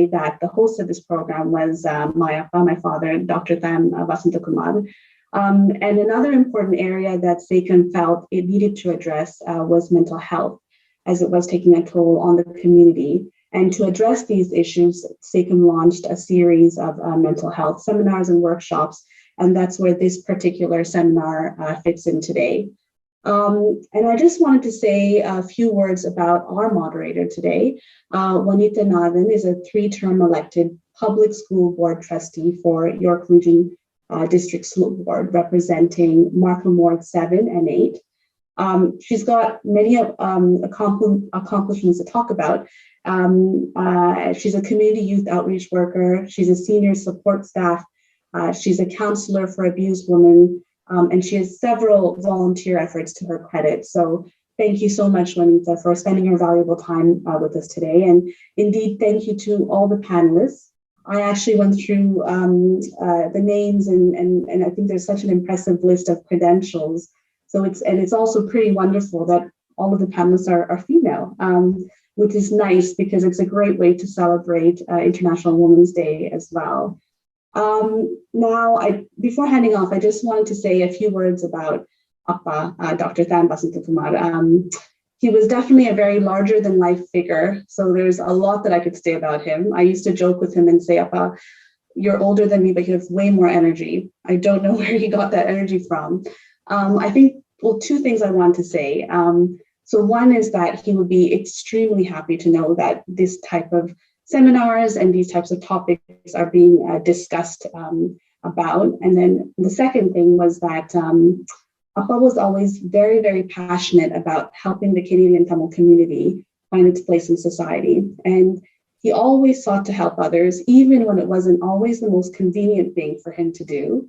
that the host of this program was my father, Dr. Tham Vasanthakumar. And another important area that SACEM felt it needed to address was mental health, as it was taking a toll on the community. And to address these issues, SACEM launched a series of mental health seminars and workshops, and that's where this particular seminar fits in today. And I just wanted to say a few words about our moderator today. Juanita Nathan is a 3-term elected public school board trustee for York Region District School Board, representing Markham Ward 7 and 8. She's got many accomplishments to talk about. She's a community youth outreach worker. She's a senior support staff. She's a counselor for abused women. And she has several volunteer efforts to her credit. So thank you so much, Juanita, for spending your valuable time with us today. And indeed, thank you to all the panelists. I actually went through the names, and I think there's such an impressive list of credentials. So it's also pretty wonderful that all of the panelists are female, which is nice because it's a great way to celebrate International Women's Day as well. Now, before handing off, I just wanted to say a few words about Appa, Dr. Tham Vasanthakumar. He was definitely a very larger than life figure. So there's a lot that I could say about him. I used to joke with him and say, Appa, you're older than me, but you have way more energy. I don't know where he got that energy from. I think, well, 2 things I want to say. So one is that he would be extremely happy to know that this type of seminars and these types of topics are being discussed about. And then the second thing was that Appa was always very, very passionate about helping the Canadian Tamil community find its place in society. And he always sought to help others, even when it wasn't always the most convenient thing for him to do,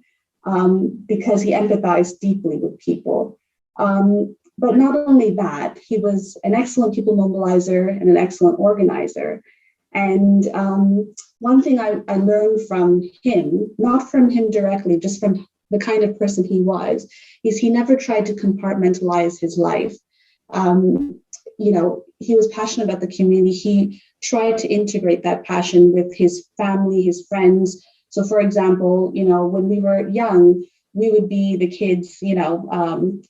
because he empathized deeply with people. But not only that, he was an excellent people mobilizer and an excellent organizer. And one thing I learned from him, not from him directly, just from the kind of person he was, is he never tried to compartmentalize his life. He was passionate about the community. He tried to integrate that passion with his family, his friends. So for example, when we were young, we would be the kids,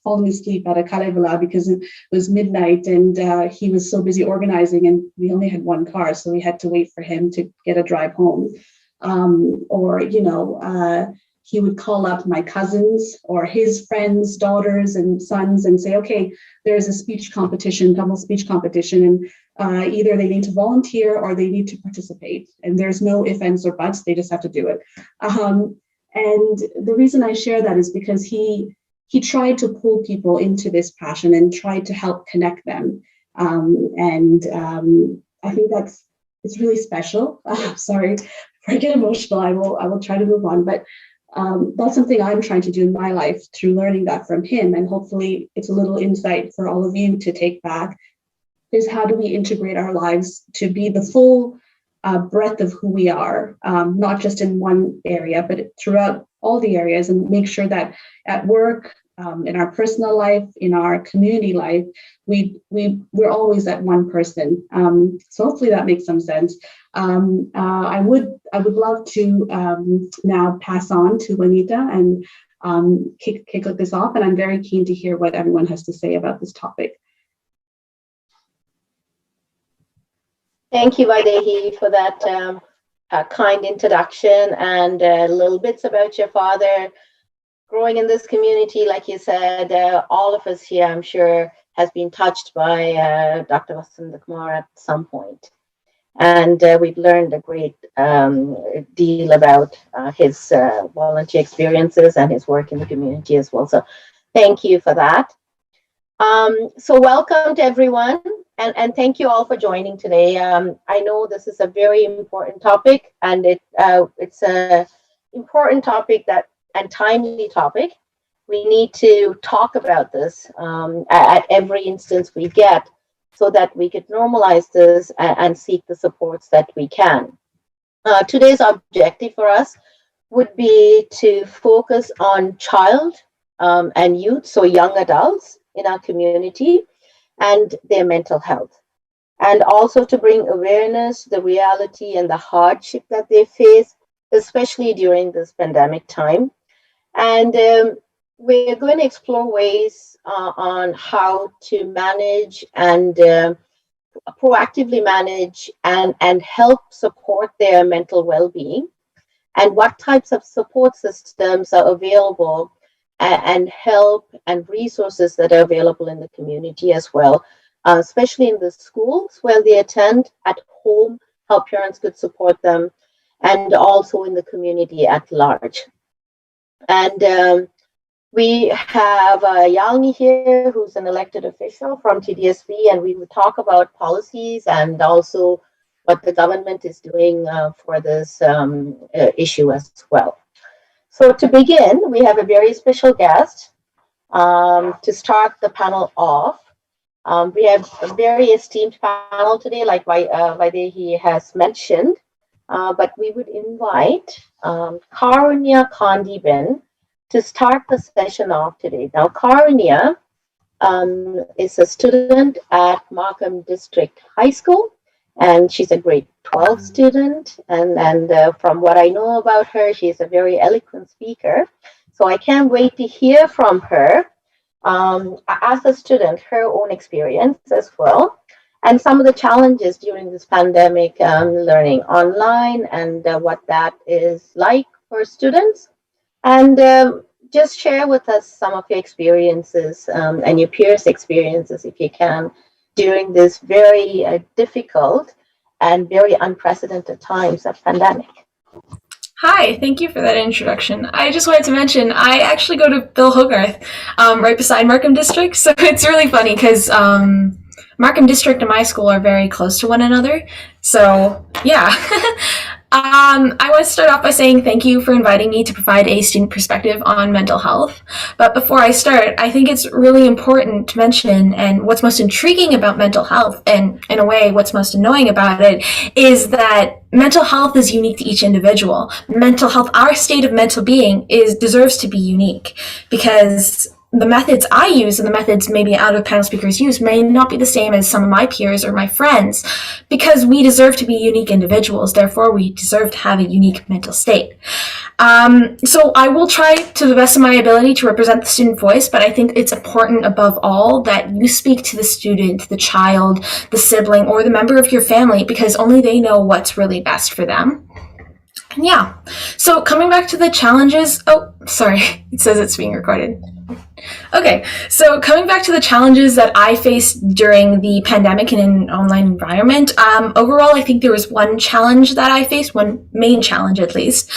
falling asleep at a Kalevala because it was midnight and he was so busy organizing and we only had one car. So we had to wait for him to get a drive home. He would call up my cousins or his friends' daughters and sons and say, okay, there's a speech competition, Tamil speech competition, and either they need to volunteer or they need to participate. And there's no ifs, ands, or buts, they just have to do it. And the reason I share that is because he tried to pull people into this passion and tried to help connect them. I think it's really special. Sorry, if I get emotional, I will try to move on. But that's something I'm trying to do in my life through learning that from him. And hopefully it's a little insight for all of you to take back, is how do we integrate our lives to be the full breadth of who we are, not just in one area, but throughout all the areas, and make sure that at work, in our personal life, in our community life, we're always that one person. So hopefully that makes some sense. I would love to now pass on to Juanita and kick this off, and I'm very keen to hear what everyone has to say about this topic. Thank you, Vaidehi, for that kind introduction and little bits about your father. Growing in this community, like you said, all of us here, I'm sure, has been touched by Dr. Vasanthakumar at some point. And we've learned a great deal about his volunteer experiences and his work in the community as well. So thank you for that. So welcome to everyone. And thank you all for joining today. I know this is a very important topic, and it's an important topic and timely topic. We need to talk about this at every instance we get, so that we could normalize this and seek the supports that we can. Today's objective for us would be to focus on child and youth, so young adults in our community, and their mental health. and also to bring awareness to the reality and the hardship that they face, especially during this pandemic time. And we're going to explore ways on how to manage and proactively manage and help support their mental well-being, and what types of support systems are available, and help and resources that are available in the community as well, especially in the schools where they attend, at home, how parents could support them, and also in the community at large. And we have Yalni here, who's an elected official from TDSB, and we will talk about policies and also what the government is doing for this issue as well. So to begin, we have a very special guest to start the panel off. We have a very esteemed panel today, like Vaidehi has mentioned, but we would invite Karunya Kandiben to start the session off today. Now, Karunya is a student at Markham District High School, and she's a grade 12 student. And from what I know about her, she's a very eloquent speaker. So I can't wait to hear from her as a student, her own experience as well, and some of the challenges during this pandemic, learning online, and what that is like for students. And just share with us some of your experiences and your peers' experiences, if you can, during this very difficult and very unprecedented times of pandemic. Hi, thank you for that introduction. I just wanted to mention, I actually go to Bill Hogarth, right beside Markham District, so it's really funny because Markham District and my school are very close to one another, so yeah. I want to start off by saying thank you for inviting me to provide a student perspective on mental health. But before I start, I think it's really important to mention, and what's most intriguing about mental health, and in a way what's most annoying about it, is that mental health is unique to each individual. Mental health, our state of mental being, deserves to be unique, because the methods I use and the methods maybe other panel speakers use may not be the same as some of my peers or my friends, because we deserve to be unique individuals. Therefore, we deserve to have a unique mental state. So I will try to the best of my ability to represent the student voice, but I think it's important above all that you speak to the student, the child, the sibling, or the member of your family, because only they know what's really best for them. Yeah. So coming back to the challenges, oh, sorry, it says it's being recorded. Okay, so coming back to the challenges that I faced during the pandemic in an online environment, overall, I think there was one challenge that I faced, one main challenge at least.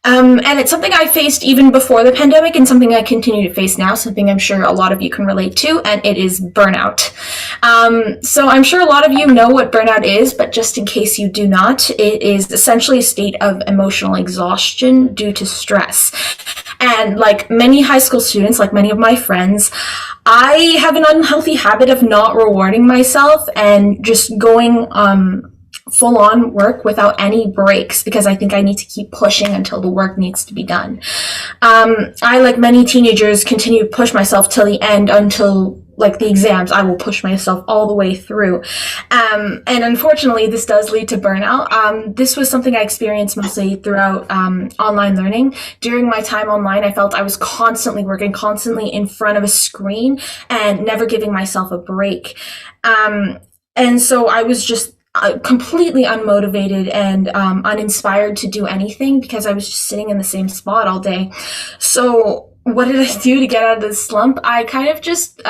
And it's something I faced even before the pandemic and something I continue to face now, something I'm sure a lot of you can relate to, and it is burnout. So I'm sure a lot of you know what burnout is, but just in case you do not, it is essentially a state of emotional exhaustion due to stress. And like many high school students, like many of my friends, I have an unhealthy habit of not rewarding myself and just going full-on work without any breaks, because I think I need to keep pushing until the work needs to be done. I, like many teenagers, continue to push myself till the end, until like the exams. I will push myself all the way through. And unfortunately, this does lead to burnout. This was something I experienced mostly throughout online learning. During my time online, I felt I was constantly working, constantly in front of a screen, and never giving myself a break. And so I was just completely unmotivated and uninspired to do anything, because I was just sitting in the same spot all day. So what did I do to get out of this slump? I kind of just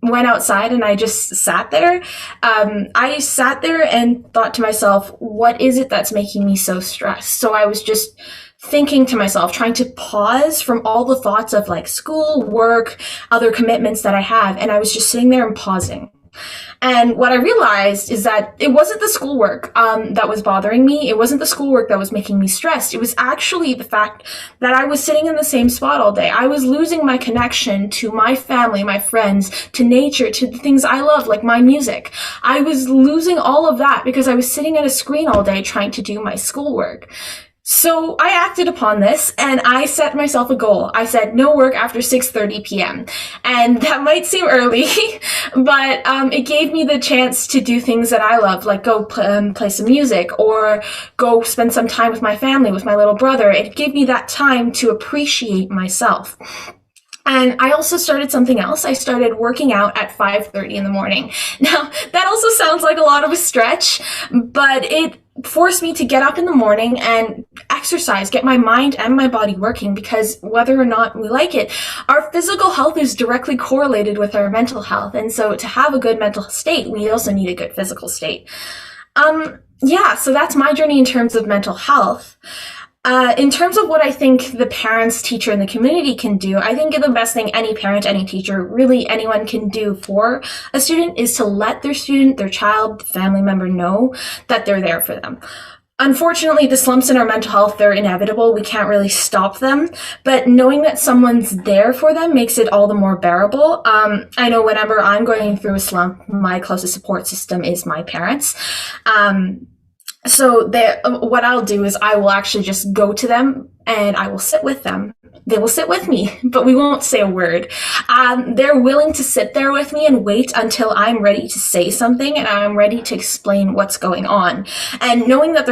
went outside and I just sat there. I sat there and thought to myself, what is it that's making me so stressed? So I was just thinking to myself, trying to pause from all the thoughts of like school, work, other commitments that I have. And I was just sitting there and pausing. And what I realized is that it wasn't the schoolwork that was bothering me. It wasn't the schoolwork that was making me stressed. It was actually the fact that I was sitting in the same spot all day. I was losing my connection to my family, my friends, to nature, to the things I love, like my music. I was losing all of that because I was sitting at a screen all day trying to do my schoolwork. So I acted upon this and I set myself a goal. I said no work after 6:30 p.m. And that might seem early, but it gave me the chance to do things that I love, like go play some music or go spend some time with my family, with my little brother. It gave me that time to appreciate myself. And I also started something else. I started working out at 5:30 in the morning. Now, that also sounds like a lot of a stretch, but it forced me to get up in the morning and exercise, get my mind and my body working, because whether or not we like it, our physical health is directly correlated with our mental health. And so to have a good mental state, we also need a good physical state. Yeah, so that's my journey in terms of mental health. In terms of what I think the parents, teacher, and the community can do, I think the best thing any parent, any teacher, really anyone can do for a student is to let their student, their child, family member know that they're there for them. Unfortunately, the slumps in our mental health, they're inevitable. We can't really stop them, but knowing that someone's there for them makes it all the more bearable. I know whenever I'm going through a slump, my closest support system is my parents. So what I'll do is I will actually just go to them and I will sit with them. They will sit with me, but we won't say a word. They're willing to sit there with me and wait until I'm ready to say something and I'm ready to explain what's going on. And knowing that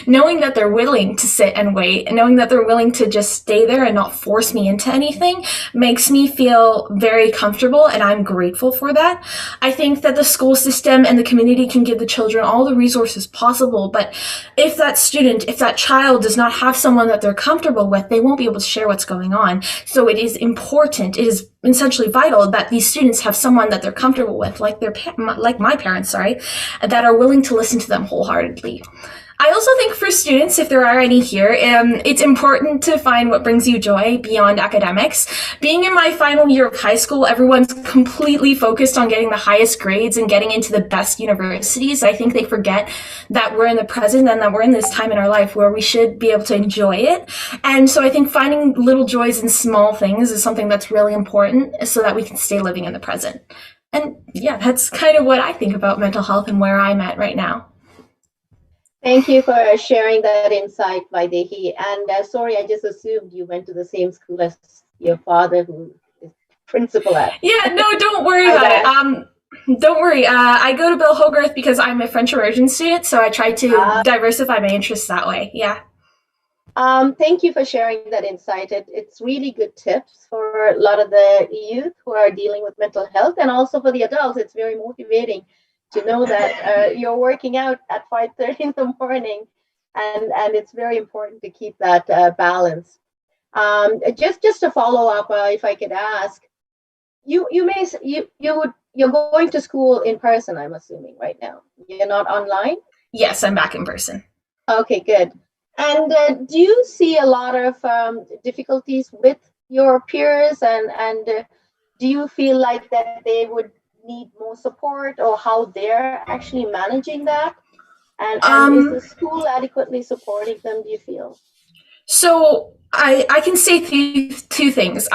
knowing that they're willing to sit and wait, and knowing that they're willing to just stay there and not force me into anything makes me feel very comfortable, and I'm grateful for that. I think that the school system and the community can give the children all the resources possible, but if that child does not have someone that they're comfortable with, they won't be able to share what's going on. So it is important, it is essentially vital that these students have someone that they're comfortable with, like my parents, that are willing to listen to them wholeheartedly. I also think for students, if there are any here, it's important to find what brings you joy beyond academics. Being in my final year of high school, everyone's completely focused on getting the highest grades and getting into the best universities. I think they forget that we're in the present and that we're in this time in our life where we should be able to enjoy it. And so I think finding little joys in small things is something that's really important so that we can stay living in the present. And yeah, that's kind of what I think about mental health and where I'm at right now. Thank you for sharing that insight, Vaidehi. And sorry, I just assumed you went to the same school as your father, who is principal at. Yeah, no, don't worry about it. Don't worry. I go to Bill Hogarth because I'm a French immersion student, so I try to diversify my interests that way. Yeah. Thank you for sharing that insight. It's really good tips for a lot of the youth who are dealing with mental health, and also for the adults. It's very motivating to know that you're working out at 5:30 in the morning, and it's very important to keep that balance. Just to follow up, if I could ask, you're going to school in person, I'm assuming, right now. You're not online? Yes, I'm back in person. Okay, good. And do you see a lot of difficulties with your peers, and do you feel like that they would need more support, or how they're actually managing that? And is the school adequately supporting them, do you feel? So I can say two things.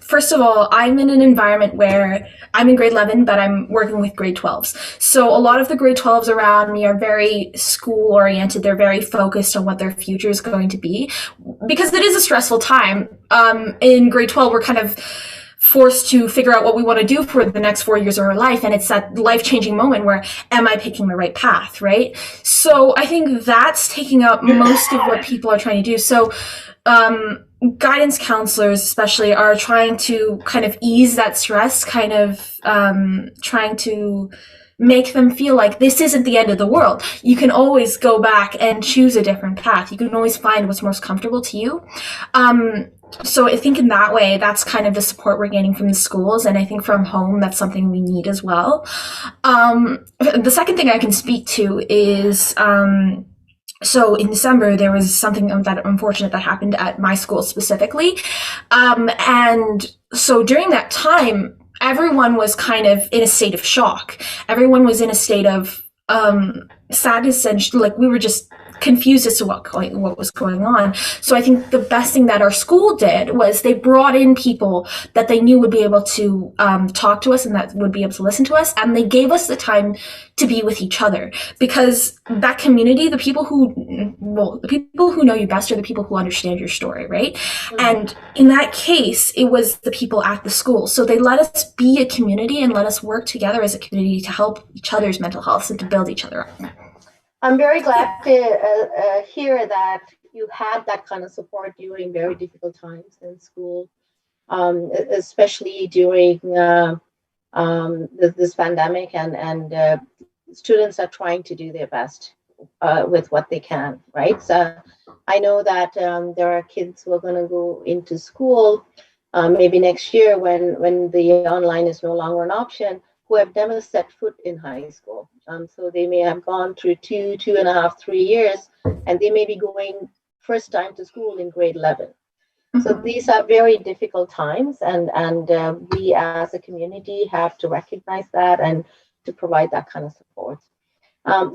First of all, I'm in an environment where I'm in grade 11, but I'm working with grade 12s. So a lot of the grade 12s around me are very school oriented. They're very focused on what their future is going to be, because it is a stressful time. In grade 12, we're kind of forced to figure out what we want to do for the next 4 years of our life. And it's that life-changing moment where, am I picking the right path, right? So I think that's taking up most of what people are trying to do. So guidance counselors especially are trying to kind of ease that stress, kind of trying to make them feel like this isn't the end of the world. You can always go back and choose a different path. You can always find what's most comfortable to you. So I think in that way, that's kind of the support we're getting from the schools. And I think from home, that's something we need as well. The second thing I can speak to is, so in December, there was something that unfortunate that happened at my school specifically. And so during that time, everyone was kind of in a state of shock. Everyone was in a state of sadness, and like we were just confused as to what was going on. So I think the best thing that our school did was they brought in people that they knew would be able to talk to us and that would be able to listen to us, and they gave us the time to be with each other, because that community, the people who know you best are the people who understand your story, right? And in that case, it was the people at the school. So they let us be a community and let us work together as a community to help each other's mental health and to build each other up. I'm very glad to hear that you had that kind of support during very difficult times in school, especially during this pandemic, and students are trying to do their best with what they can, right? So I know that there are kids who are going to go into school maybe next year when the online is no longer an option, who have never set foot in high school. So they may have gone through 2.5, 3 years, and they may be going first time to school in grade 11. So these are very difficult times, and we as a community have to recognize that and to provide that kind of support.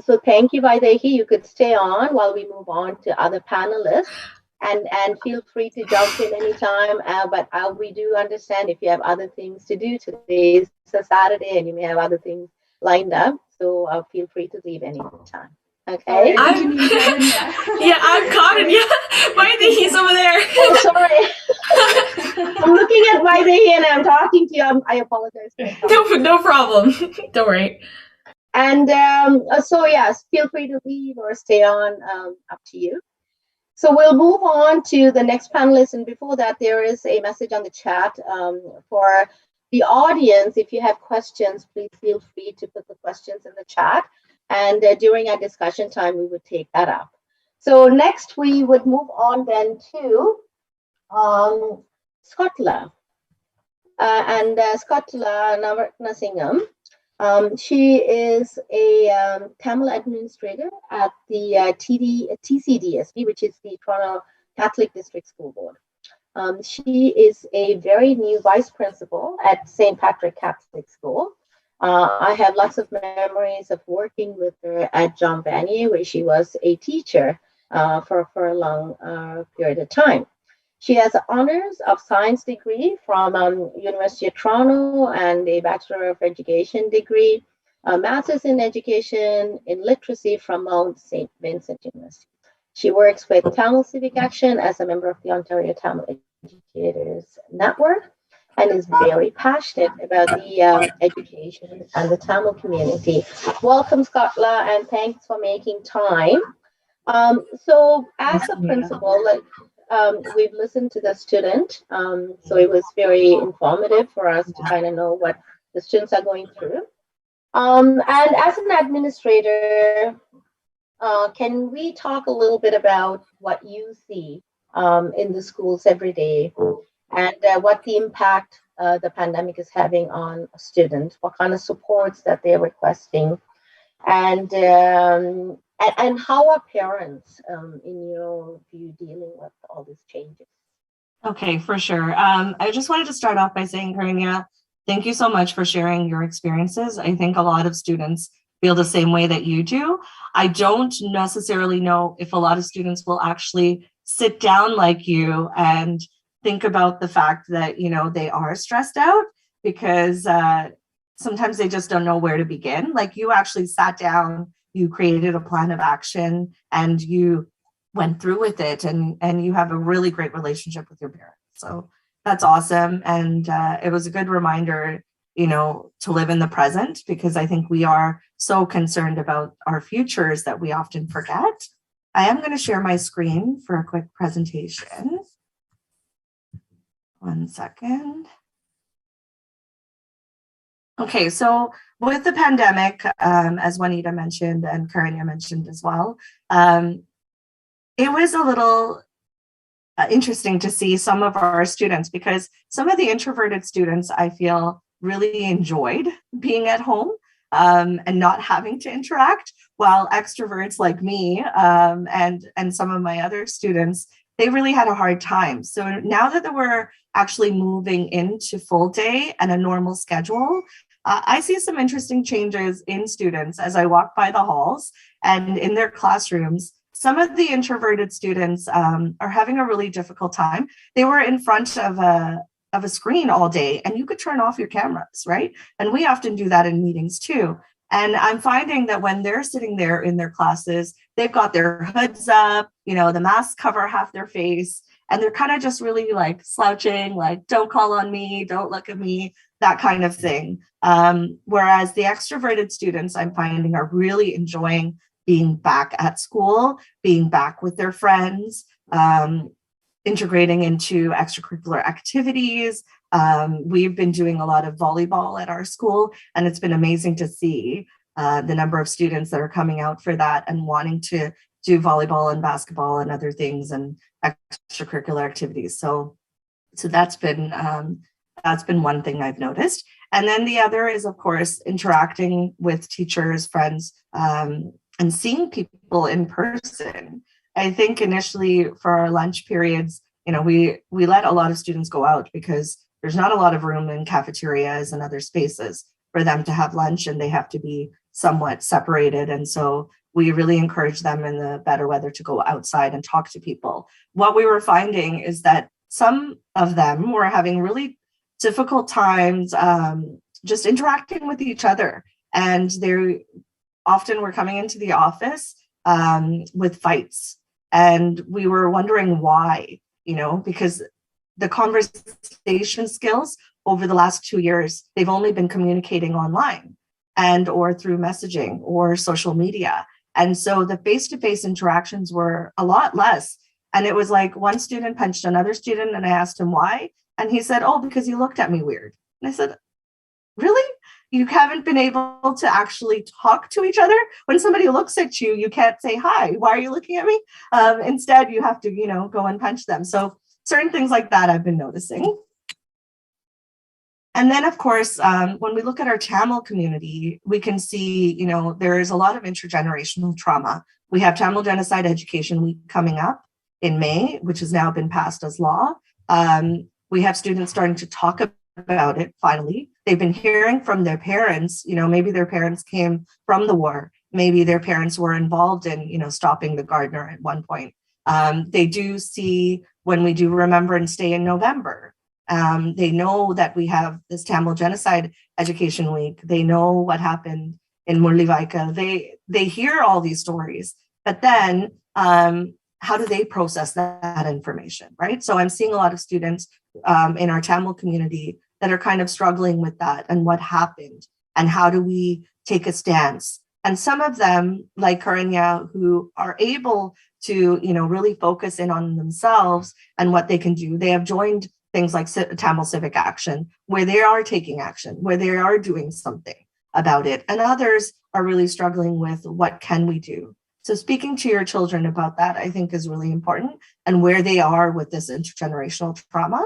So thank you, Vaidehi. You could stay on while we move on to other panelists, and feel free to jump in anytime. But we do understand if you have other things to do. Today is a Saturday, and you may have other things lined up. So feel free to leave anytime. Okay. I'm caught in Vaidehi's over there. Oh, sorry. I'm looking at Vaidehi and I'm talking to you. I apologize. No problem. Don't worry. And so yes, feel free to leave or stay on, up to you. So we'll move on to the next panelist. And before that, there is a message on the chat for the audience. If you have questions, please feel free to put the questions in the chat. And during our discussion time, we would take that up. So next, we would move on then to Skotla. And Skotla Nasingham. She is a Tamil administrator at the TCDSB, which is the Toronto Catholic District School Board. She is a very new vice principal at St. Patrick Catholic School. I have lots of memories of working with her at John Vanier, where she was a teacher for a long period of time. She has an honors of science degree from University of Toronto and a Bachelor of Education degree, a master's in education in literacy from Mount St. Vincent University. She works with Tamil Civic Action as a member of the Ontario Tamil Educators Network and is very passionate about the education and the Tamil community. Welcome, Skotla, and thanks for making time. So as a principal, we've listened to the student, so it was very informative for us to kind of know what the students are going through. And as an administrator, can we talk a little bit about what you see in the schools every day, and what the impact the pandemic is having on students, what kind of supports that they're requesting, and how are parents, in your view, dealing with all these changes? Okay, for sure. I just wanted to start off by saying, Karanya, thank you so much for sharing your experiences. I think a lot of students feel the same way that you do. I don't necessarily know if a lot of students will actually sit down like you and think about the fact that, you know, they are stressed out, because sometimes they just don't know where to begin. Like, you actually sat down, you created a plan of action, and you went through with it, and you have a really great relationship with your parents. So that's awesome. And it was a good reminder, you know, to live in the present, because I think we are so concerned about our futures that we often forget. I am going to share my screen for a quick presentation. 1 second. Okay, so with the pandemic, as Juanita mentioned and Karanya mentioned as well, it was a little interesting to see some of our students, because some of the introverted students, I feel, really enjoyed being at home and not having to interact, while extroverts like me and some of my other students, they really had a hard time. So now that we're actually moving into full day and a normal schedule, I see some interesting changes in students as I walk by the halls and in their classrooms. some of the introverted students are having a really difficult time. They were in front of a screen all day, and you could turn off your cameras, right? And we often do that in meetings too. And I'm finding that when they're sitting there in their classes, they've got their hoods up, the masks cover half their face, and they're kind of just really like slouching, like, don't call on me, don't look at me, that kind of thing. Whereas the extroverted students I'm finding are really enjoying being back at school, being back with their friends, integrating into extracurricular activities. We've been doing a lot of volleyball at our school, and it's been amazing to see the number of students that are coming out for that and wanting to do volleyball and basketball and other things and extracurricular activities. So that's been one thing I've noticed. And then the other is, of course, interacting with teachers, friends, and seeing people in person. I think initially for our lunch periods, we let a lot of students go out because there's not a lot of room in cafeterias and other spaces for them to have lunch, and they have to be somewhat separated. And so we really encourage them in the better weather to go outside and talk to people. What we were finding is that some of them were having really difficult times just interacting with each other. And they often were coming into the office with fights. And we were wondering why, because the conversation skills over the last 2 years, they've only been communicating online and or through messaging or social media. And so the face-to-face interactions were a lot less. And it was like one student punched another student, and I asked him why. And he said, oh, because you looked at me weird. And I said, really? You haven't been able to actually talk to each other? When somebody looks at you, you can't say, hi, why are you looking at me? Instead, you have to, go and punch them. So certain things like that I've been noticing. And then, of course, when we look at our Tamil community, we can see, there is a lot of intergenerational trauma. We have Tamil Genocide Education Week coming up in May, which has now been passed as law. We have students starting to talk about it, finally. They've been hearing from their parents, maybe their parents came from the war. Maybe their parents were involved in, stopping the gardener at one point. They do see when we do Remembrance Day in November. They know that we have this Tamil Genocide Education Week. They know what happened in Murlivaika. They hear all these stories, but then how do they process that information, right? So I'm seeing a lot of students in our Tamil community that are kind of struggling with that and what happened and how do we take a stance. And some of them, like Karanya, who are able to, really focus in on themselves and what they can do. They have joined things like Tamil Civic Action, where they are taking action, where they are doing something about it. And others are really struggling with what can we do. So speaking to your children about that, I think is really important, and where they are with this intergenerational trauma.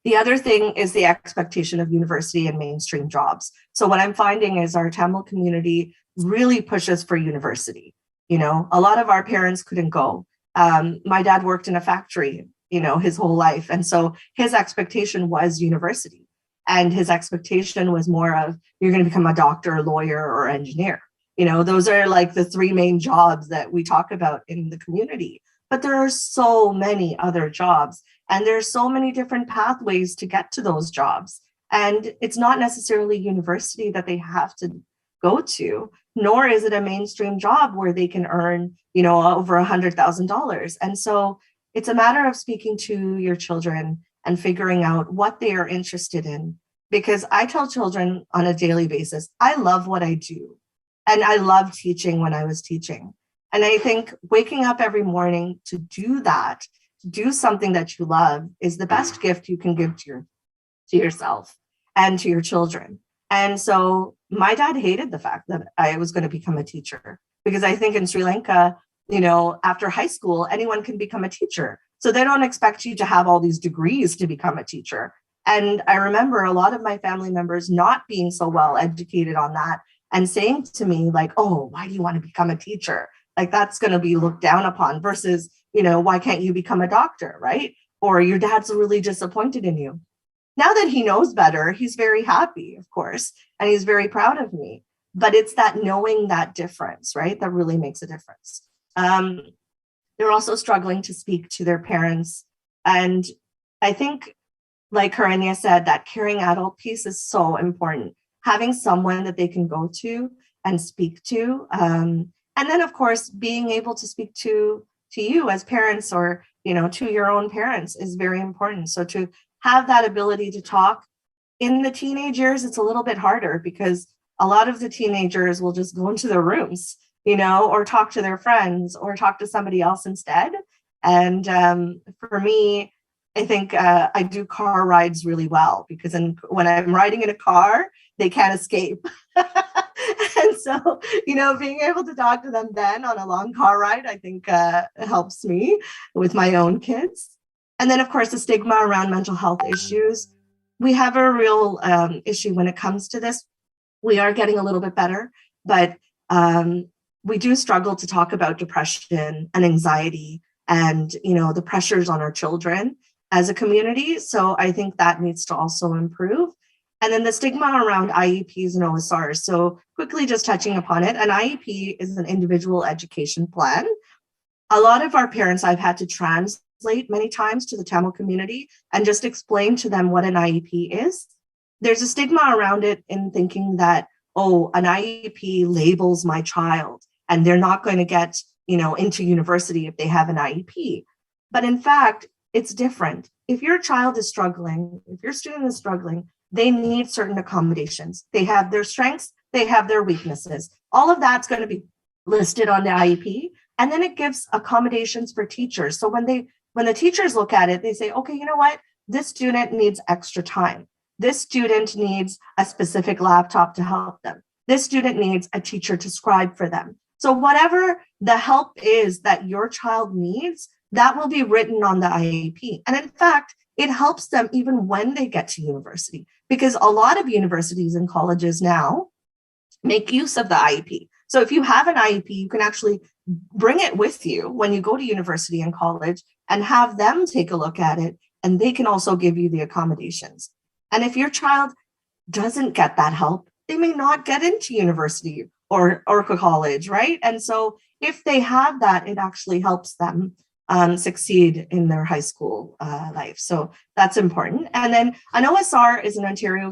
The other thing is the expectation of university and mainstream jobs. So what I'm finding is our Tamil community really pushes for university. A lot of our parents couldn't go. My dad worked in a factory, his whole life. And so his expectation was university. And his expectation was more of, you're going to become a doctor, lawyer, or engineer. Those are like the three main jobs that we talk about in the community. But there are so many other jobs, and there's so many different pathways to get to those jobs. And it's not necessarily university that they have to go to, nor is it a mainstream job where they can earn, over $100,000. And so it's a matter of speaking to your children and figuring out what they are interested in. Because I tell children on a daily basis, I love what I do. And I love teaching when I was teaching. And I think waking up every morning to do that, to do something that you love, is the best gift you can give to yourself and to your children. And so my dad hated the fact that I was going to become a teacher, because I think in Sri Lanka, after high school, anyone can become a teacher. So they don't expect you to have all these degrees to become a teacher. And I remember a lot of my family members not being so well educated on that and saying to me, like, oh, why do you want to become a teacher? Like, that's going to be looked down upon versus, why can't you become a doctor, right? Or your dad's really disappointed in you. Now that he knows better, he's very happy, of course, and he's very proud of me. But it's that knowing that difference, right, that really makes a difference. They're also struggling to speak to their parents. And I think, like Karenia said, that caring adult piece is so important. Having someone that they can go to and speak to. And then, of course, being able to speak to you as parents, or, to your own parents, is very important. So to have that ability to talk. In the teenage years, it's a little bit harder because a lot of the teenagers will just go into their rooms, or talk to their friends or talk to somebody else instead. And for me, I think I do car rides really well, because when I'm riding in a car, they can't escape. And so, being able to talk to them then on a long car ride, I think helps me with my own kids. And then, of course, the stigma around mental health issues. We have a real issue when it comes to this. We are getting a little bit better, but we do struggle to talk about depression and anxiety and, the pressures on our children as a community. So I think that needs to also improve. And then the stigma around IEPs and OSRs. So quickly just touching upon it, an IEP is an individual education plan. A lot of our parents I've had to translate many times to the Tamil community and just explain to them what an IEP is. There's a stigma around it in thinking that, an IEP labels my child and they're not going to get, into university if they have an IEP. But in fact, it's different. If your child is struggling, if your student is struggling, they need certain accommodations. They have their strengths, they have their weaknesses. All of that's going to be listed on the IEP. And then it gives accommodations for teachers. So when the teachers look at it, they say, okay, you know what? This student needs extra time. This student needs a specific laptop to help them. This student needs a teacher to scribe for them. So whatever the help is that your child needs, that will be written on the IEP. And in fact, it helps them even when they get to university, because a lot of universities and colleges now make use of the IEP. So if you have an IEP, you can actually bring it with you when you go to university and college and have them take a look at it, and they can also give you the accommodations. And if your child doesn't get that help, they may not get into university or college, right? And so if they have that, it actually helps them succeed in their high school life. So that's important. And then an OSR is an Ontario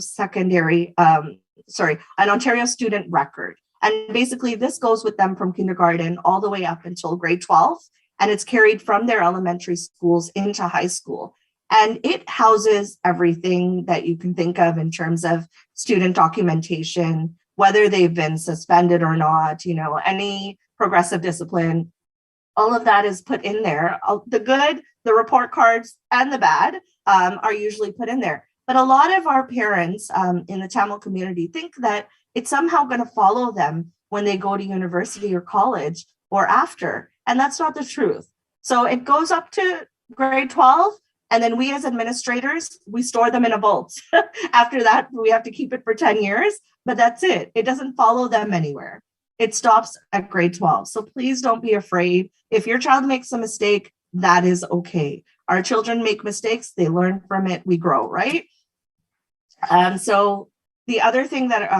an Ontario student record. And basically this goes with them from kindergarten all the way up until grade 12. And it's carried from their elementary schools into high school. And it houses everything that you can think of in terms of student documentation, whether they've been suspended or not, any progressive discipline. All of that is put in there. The good, the report cards, and the bad are usually put in there. But a lot of our parents in the Tamil community think that it's somehow going to follow them when they go to university or college or after. And that's not the truth. So it goes up to grade 12. And then we as administrators, we store them in a vault. After that, we have to keep it for 10 years. But that's it. It doesn't follow them anywhere. It stops at grade 12. So please don't be afraid. If your child makes a mistake, that is okay. Our children make mistakes. They learn from it. We grow, right? So the other thing that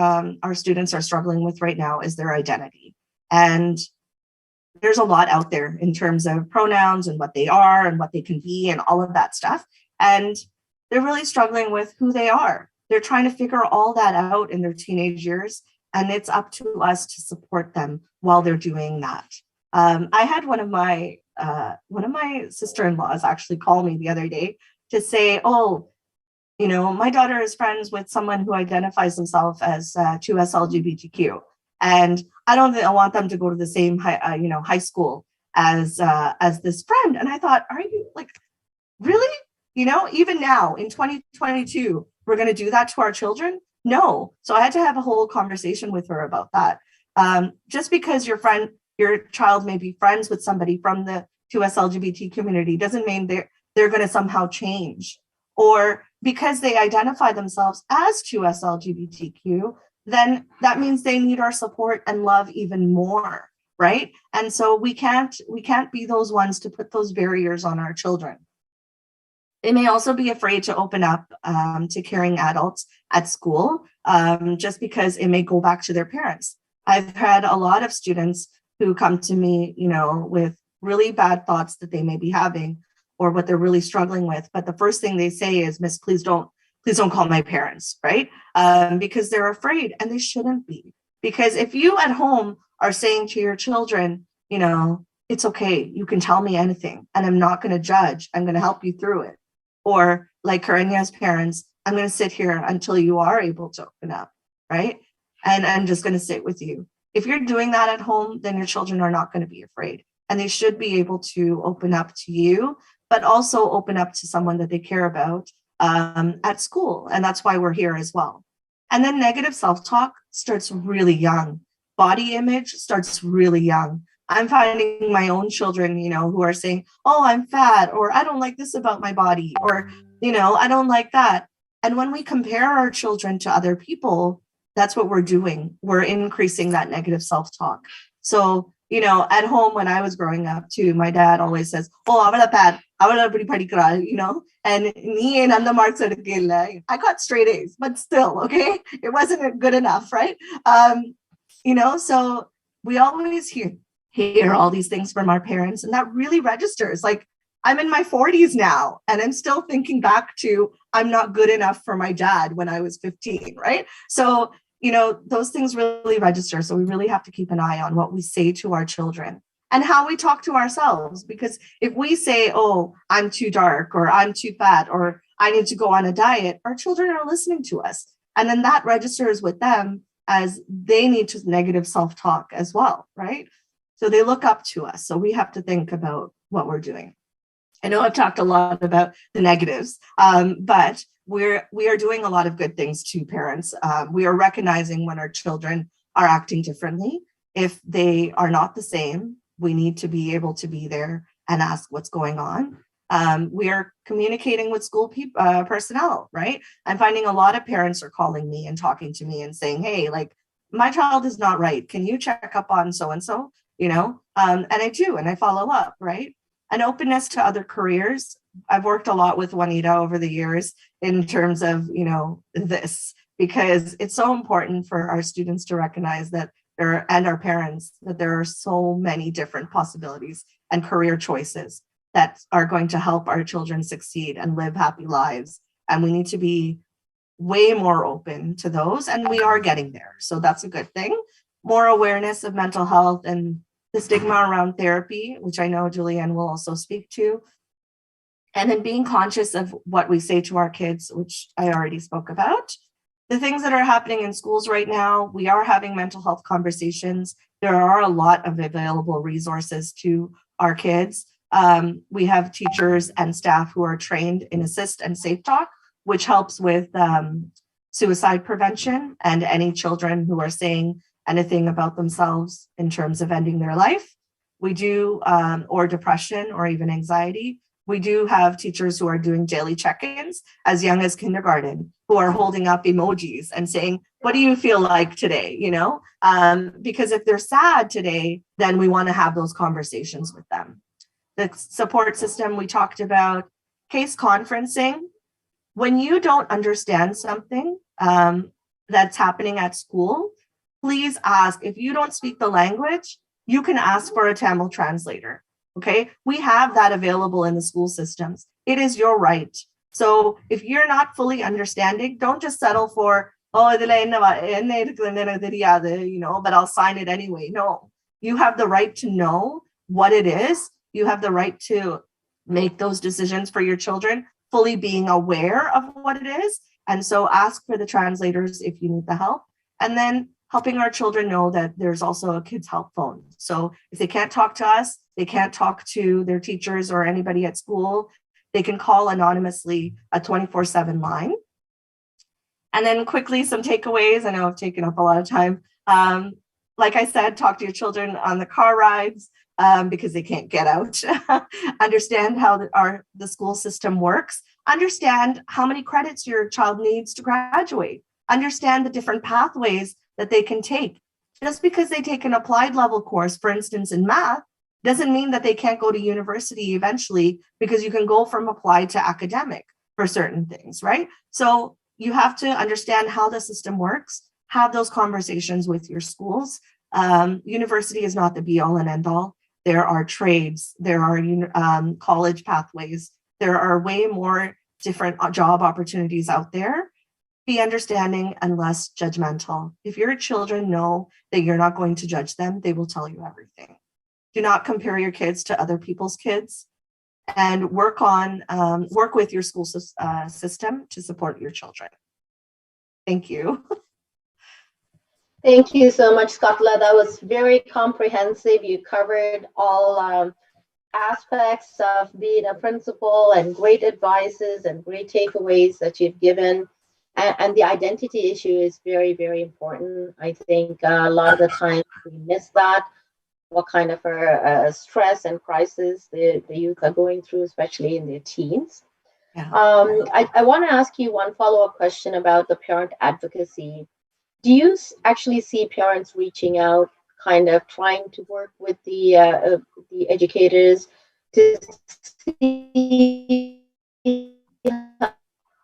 our students are struggling with right now is their identity. And there's a lot out there in terms of pronouns and what they are and what they can be and all of that stuff. And they're really struggling with who they are. They're trying to figure all that out in their teenage years. And it's up to us to support them while they're doing that. I had one of my sister-in-laws actually call me the other day to say, my daughter is friends with someone who identifies themselves as 2S LGBTQ. And I don't want them to go to the same high school as this friend. And I thought, are you really? Even now in 2022, we're going to do that to our children? No. So I had to have a whole conversation with her about that. Just because your child may be friends with somebody from the 2S LGBT community doesn't mean they're going to somehow change. Or because they identify themselves as 2S LGBTQ, then that means they need our support and love even more, right? And so we can't be those ones to put those barriers on our children. They may also be afraid to open up to caring adults at school just because it may go back to their parents. I've had a lot of students who come to me, with really bad thoughts that they may be having or what they're really struggling with. But the first thing they say is, Miss, please don't call my parents, right? Because they're afraid, and they shouldn't be. Because if you at home are saying to your children, it's okay, you can tell me anything and I'm not going to judge, I'm going to help you through it. Or like Karanya's parents, I'm going to sit here until you are able to open up, right? And I'm just going to sit with you. If you're doing that at home, then your children are not going to be afraid. And they should be able to open up to you, but also open up to someone that they care about at school. And that's why we're here as well. And then negative self-talk starts really young. Body image starts really young. I'm finding my own children, who are saying, oh, I'm fat, or I don't like this about my body, or, I don't like that. And when we compare our children to other people, that's what we're doing. We're increasing that negative self-talk. So, at home when I was growing up too, my dad always says, oh, avala pad, avala pretty padikra, and me and the marks are I got straight A's, but still, okay, it wasn't good enough, right? So we always hear all these things from our parents, and that really registers. Like, I'm in my 40s now, and I'm still thinking back to, I'm not good enough for my dad when I was 15, right? So, those things really register. So we really have to keep an eye on what we say to our children and how we talk to ourselves. Because if we say, oh, I'm too dark, or I'm too fat, or I need to go on a diet, our children are listening to us. And then that registers with them as they need to negative self-talk as well, right? So they look up to us. So we have to think about what we're doing. I know I've talked a lot about the negatives, but we are doing a lot of good things to parents. We are recognizing when our children are acting differently. If they are not the same, we need to be able to be there and ask what's going on. We are communicating with school personnel, right? I'm finding a lot of parents are calling me and talking to me and saying, hey, like, my child is not right. Can you check up on so-and-so? And I do, and I follow up, right? An openness to other careers. I've worked a lot with Juanita over the years in terms of, this, because it's so important for our students to recognize that and our parents, that there are so many different possibilities and career choices that are going to help our children succeed and live happy lives. And we need to be way more open to those, and we are getting there. So that's a good thing. More awareness of mental health and the stigma around therapy, which I know Julianne will also speak to. And then being conscious of what we say to our kids, which I already spoke about. The things that are happening in schools right now, we are having mental health conversations. There are a lot of available resources to our kids. We have teachers and staff who are trained in Assist and Safe Talk, which helps with suicide prevention and any children who are saying anything about themselves in terms of ending their life. We do, or depression or even anxiety. We do have teachers who are doing daily check-ins as young as kindergarten, who are holding up emojis and saying, what do you feel like today? Because if they're sad today, then we want to have those conversations with them. The support system we talked about, case conferencing. When you don't understand something that's happening at school, please ask. If you don't speak the language, you can ask for a Tamil translator. Okay, we have that available in the school systems. It is your right. So if you're not fully understanding, don't just settle for, but I'll sign it anyway. No, you have the right to know what it is. You have the right to make those decisions for your children, fully being aware of what it is. And so ask for the translators if you need the help. And then helping our children know that there's also a kids help phone. So if they can't talk to us, they can't talk to their teachers or anybody at school, they can call anonymously a 24/7 line. And then quickly, some takeaways. I know I've taken up a lot of time. Like I said, talk to your children on the car rides because they can't get out. Understand how the school system works. Understand how many credits your child needs to graduate. Understand the different pathways that they can take. Just because they take an applied level course, for instance, in math, doesn't mean that they can't go to university eventually, because you can go from applied to academic for certain things, right? So you have to understand how the system works, have those conversations with your schools, University is not the be all and end all. There are trades, there are college pathways, there are way more different job opportunities out there. Be understanding and less judgmental. If your children know that you're not going to judge them, they will tell you everything. Do not compare your kids to other people's kids, and work with your school system to support your children. Thank you. Thank you so much, Skatla. That was very comprehensive. You covered all aspects of being a principal, and great advices and great takeaways that you've given. And the identity issue is very, very important. I think a lot of the time we miss that, what kind of stress and crisis the youth are going through, especially in their teens. Yeah. I want to ask you one follow-up question about the parent advocacy. Do you actually see parents reaching out, kind of trying to work with the educators to see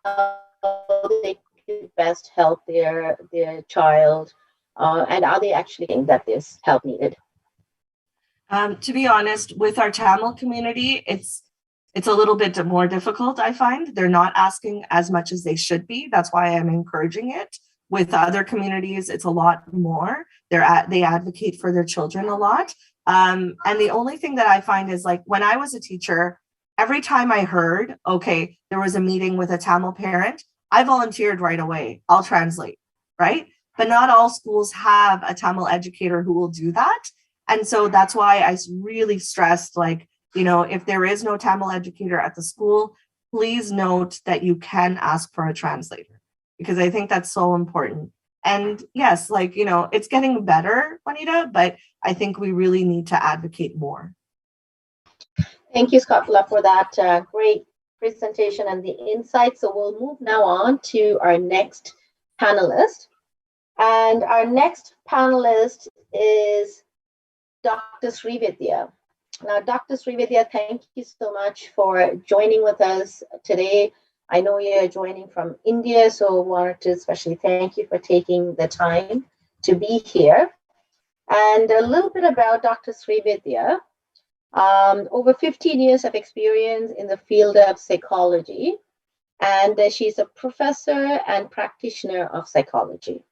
how they could best help their child, and are they actually thinking that there's help needed? To be honest, with our Tamil community, it's a little bit more difficult, I find. They're not asking as much as they should be. That's why I'm encouraging it. With other communities, it's a lot more. They advocate for their children a lot. And the only thing that I find is, like, when I was a teacher, every time I heard, okay, there was a meeting with a Tamil parent, I volunteered right away. I'll translate, right? But not all schools have a Tamil educator who will do that. And so that's why I really stressed, like, if there is no Tamil educator at the school, please note that you can ask for a translator, because I think that's so important. And yes, like, it's getting better, Juanita, but I think we really need to advocate more. Thank you, Skatla, for that great presentation and the insight. So we'll move now on to our next panelist. And our next panelist is Dr. Srividya. Now, Dr. Srividya, thank you so much for joining with us today. I know you're joining from India, so I wanted to especially thank you for taking the time to be here. And a little bit about Dr. Srividya. Over 15 years of experience in the field of psychology, and she's a professor and practitioner of psychology.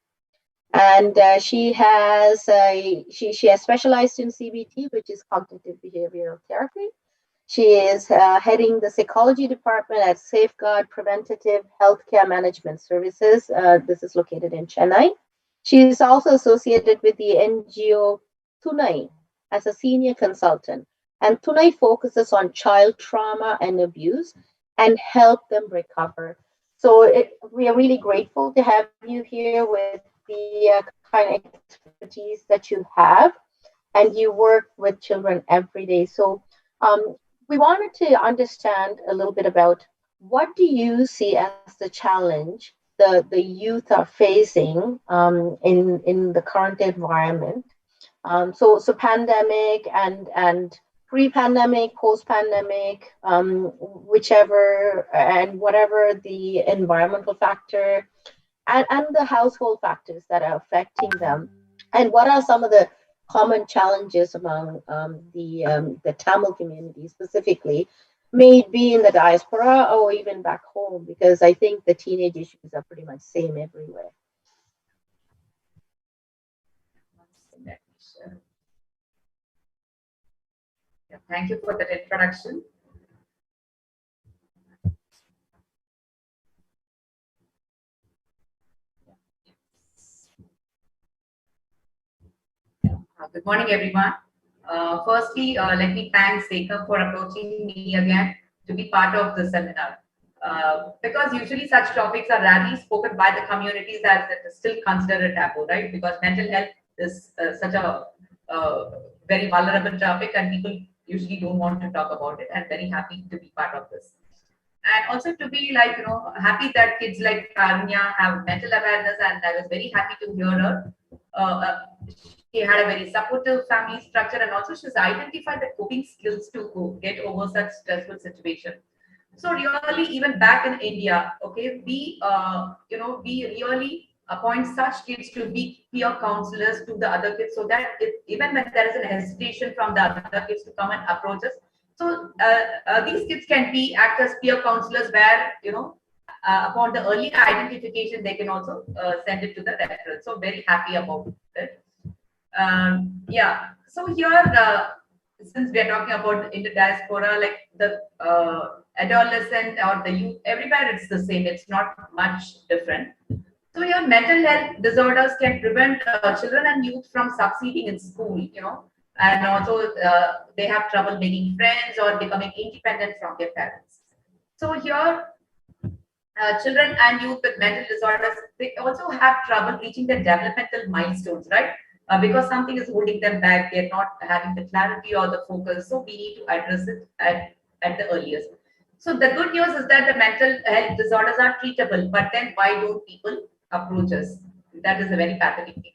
And she has specialized in CBT, which is cognitive behavioral therapy. She is heading the psychology department at Safeguard Preventative Healthcare Management Services. This is located in Chennai. She is also associated with the NGO Tunai as a senior consultant. And Tunai focuses on child trauma and abuse and help them recover. So we are really grateful to have you here with the kind of expertise that you have, and you work with children every day. So we wanted to understand a little bit about, what do you see as the challenge the youth are facing in the current environment? So pandemic and pre-pandemic, post-pandemic, whichever and whatever the environmental factor and the household factors that are affecting them, and what are some of the common challenges among the Tamil community specifically, may it be in the diaspora or even back home, because I think the teenage issues are pretty much same everywhere. Thank you for that introduction. Good morning, everyone. Firstly, let me thank SACEM for approaching me again to be part of the seminar. Because usually such topics are rarely spoken by the communities, as it is still considered a taboo, right? Because mental health is such a very vulnerable topic, and people usually don't want to talk about it. I'm very happy to be part of this. And also to be happy that kids like Karnya have mental awareness, and I was very happy to hear her. She had a very supportive family structure, and also she's identified the coping skills to get over such stressful situation. So really, even back in India, okay, we really appoint such kids to be peer counselors to the other kids, so that even when there is an hesitation from the other kids to come and approach us, so these kids can act as peer counselors, where upon the early identification they can also send it to the referral. So very happy about it. Yeah. So here, since we are talking about in the diaspora, like the adolescent or the youth, everywhere it's the same. It's not much different. So your mental health disorders can prevent children and youth from succeeding in school, and also they have trouble making friends or becoming independent from their parents. So here, children and youth with mental disorders, they also have trouble reaching their developmental milestones, right? Because something is holding them back, they're not having the clarity or the focus. So we need to address it at the earliest. So the good news is that the mental health disorders are treatable, but then why don't people approach us? That is a very pathetic thing.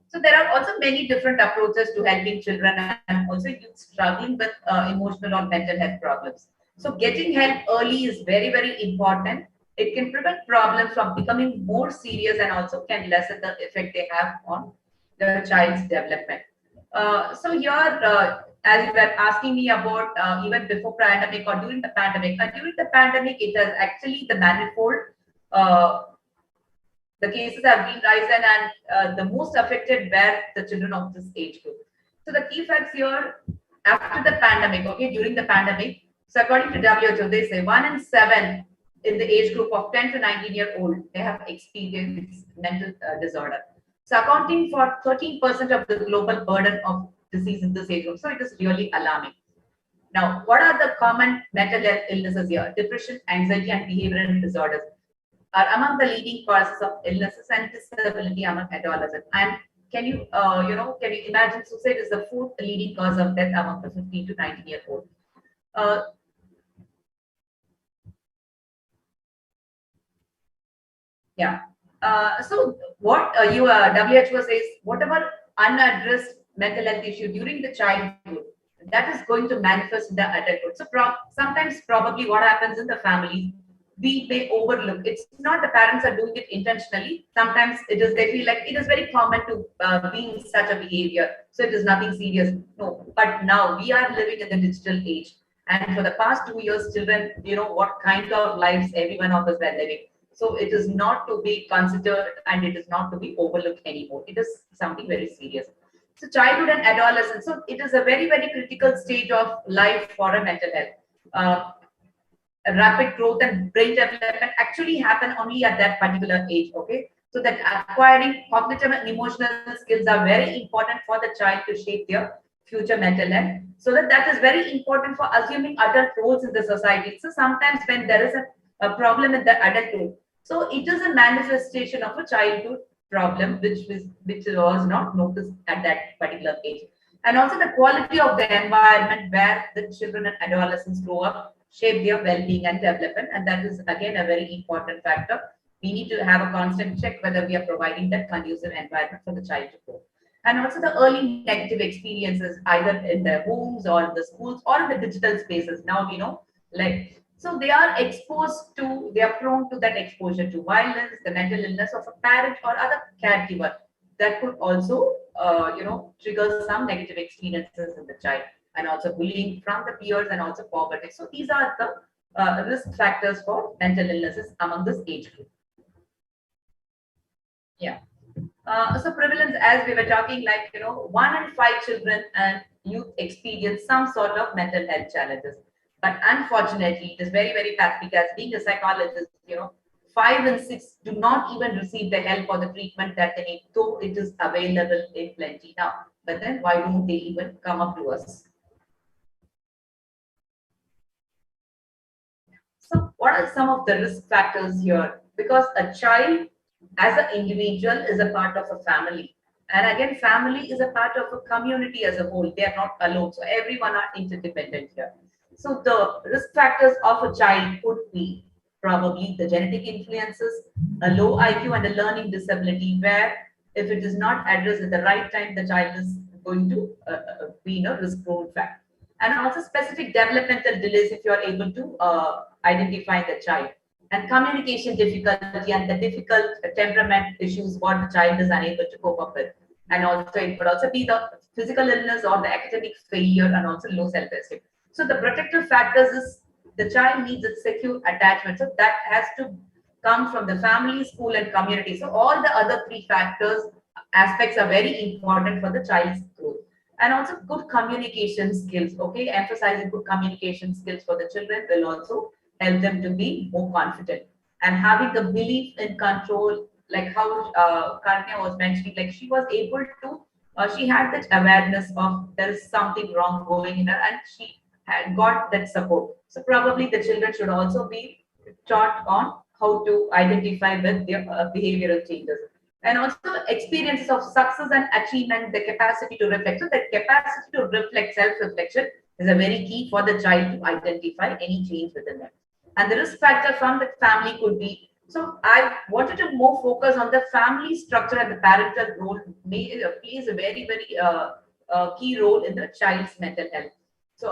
So there are also many different approaches to helping children and also youth struggling with emotional or mental health problems. So getting help early is very, very important. It can prevent problems from becoming more serious and also can lessen the effect they have on the child's development. So here, as you were asking me about even before pandemic or during the pandemic, it has actually the manifold. The cases have been risen, and the most affected were the children of this age group. So the key facts here, after the pandemic, during the pandemic, so according to WHO, they say 1 in 7 in the age group of 10 to 19-year-old, they have experienced mental disorder. So accounting for 13% of the global burden of disease in this age group. So it is really alarming. Now, what are the common mental health illnesses here? Depression, anxiety, and behavioral disorders are among the leading causes of illnesses and disability among adolescents. And can you imagine suicide is the 4th leading cause of death among the 15 to 19-year-old. Yeah. So what WHO says, whatever unaddressed mental health issue during the childhood, that is going to manifest in the adulthood. So sometimes probably what happens in the family, we may overlook. It's not the parents are doing it intentionally. Sometimes it is, they feel like it is very common to be in such a behavior. So it is nothing serious. No, but now we are living in the digital age. And for the past 2 years, children, what kind of lives every one of us were living. So it is not to be considered and it is not to be overlooked anymore. It is something very serious. So childhood and adolescence. So it is a very, very critical stage of life for a mental health. Rapid growth and brain development actually happen only at that particular age. So that acquiring cognitive and emotional skills are very important for the child to shape their future mental health. So that is very important for assuming adult roles in the society. So sometimes when there is a problem in the adulthood, so it is a manifestation of a childhood problem which was not noticed at that particular age. And also the quality of the environment where the children and adolescents grow up shape their well-being and development, and that is again a very important factor. We need to have a constant check whether we are providing that conducive environment for the child to grow. And also the early negative experiences either in their homes or in the schools or in the digital spaces. Now so they are prone to that exposure to violence, the mental illness of a parent or other caregiver that could also trigger some negative experiences in the child, and also bullying from the peers and also poverty. So these are the risk factors for mental illnesses among this age group. Yeah. So prevalence, as we were talking, 1 in 5 children and youth experience some sort of mental health challenges. But unfortunately, it is very, very pathetic. As being a psychologist, 5 in 6 do not even receive the help or the treatment that they need, though it is available in plenty now. But then why don't they even come up to us? So what are some of the risk factors here? Because a child as an individual is a part of a family. And again, family is a part of a community as a whole. They are not alone. So everyone are interdependent here. So the risk factors of a child could be probably the genetic influences, a low IQ and a learning disability, where if it is not addressed at the right time, the child is going to be in a risk-prone fact. And also specific developmental delays if you are able to identify the child. and communication difficulty and the difficult temperament issues what the child is unable to cope up with. And also it could also be the physical illness or the academic failure and also low self-esteem. So the protective factors is the child needs a secure attachment. So that has to come from the family, school, and community. So all the other three factors aspects are very important for the child's growth. And also good communication skills. Okay, emphasizing good communication skills for the children will also help them to be more confident and having the belief in control, like how Karnya was mentioning, like she was able to, she had that awareness of there is something wrong going in her and she had got that support. So probably the children should also be taught on how to identify with their behavioral changes. And also experiences of success and achievement, the capacity to reflect. So the capacity to reflect, self-reflection is a very key for the child to identify any change within them. And the risk factor from the family could be, so I wanted to more focus on the family structure and the parental role plays a very, very key role in the child's mental health. So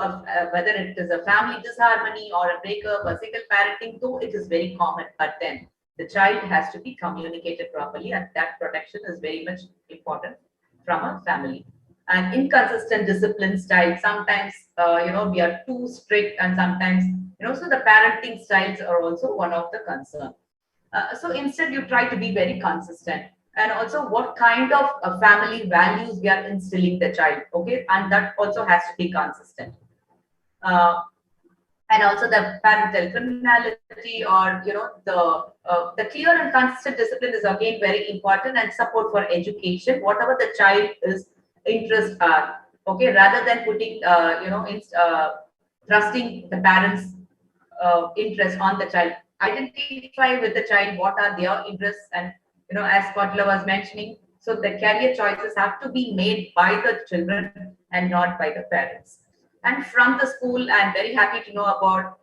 whether it is a family disharmony or a breakup or single parenting, though it is very common, but then the child has to be communicated properly, and that protection is very much important from a family. And inconsistent discipline style, sometimes we are too strict, and sometimes so the parenting styles are also one of the concern. So instead you try to be very consistent, and also what kind of family values we are instilling the child, okay, and that also has to be consistent. And also the parental criminality, or the clear and consistent discipline is again very important, and support for education, whatever the child is interests are, okay, rather than putting trusting the parents interest on the child. Identify with the child what are their interests, and as Kotla was mentioning, so the career choices have to be made by the children and not by the parents. And from the school, I'm very happy to know about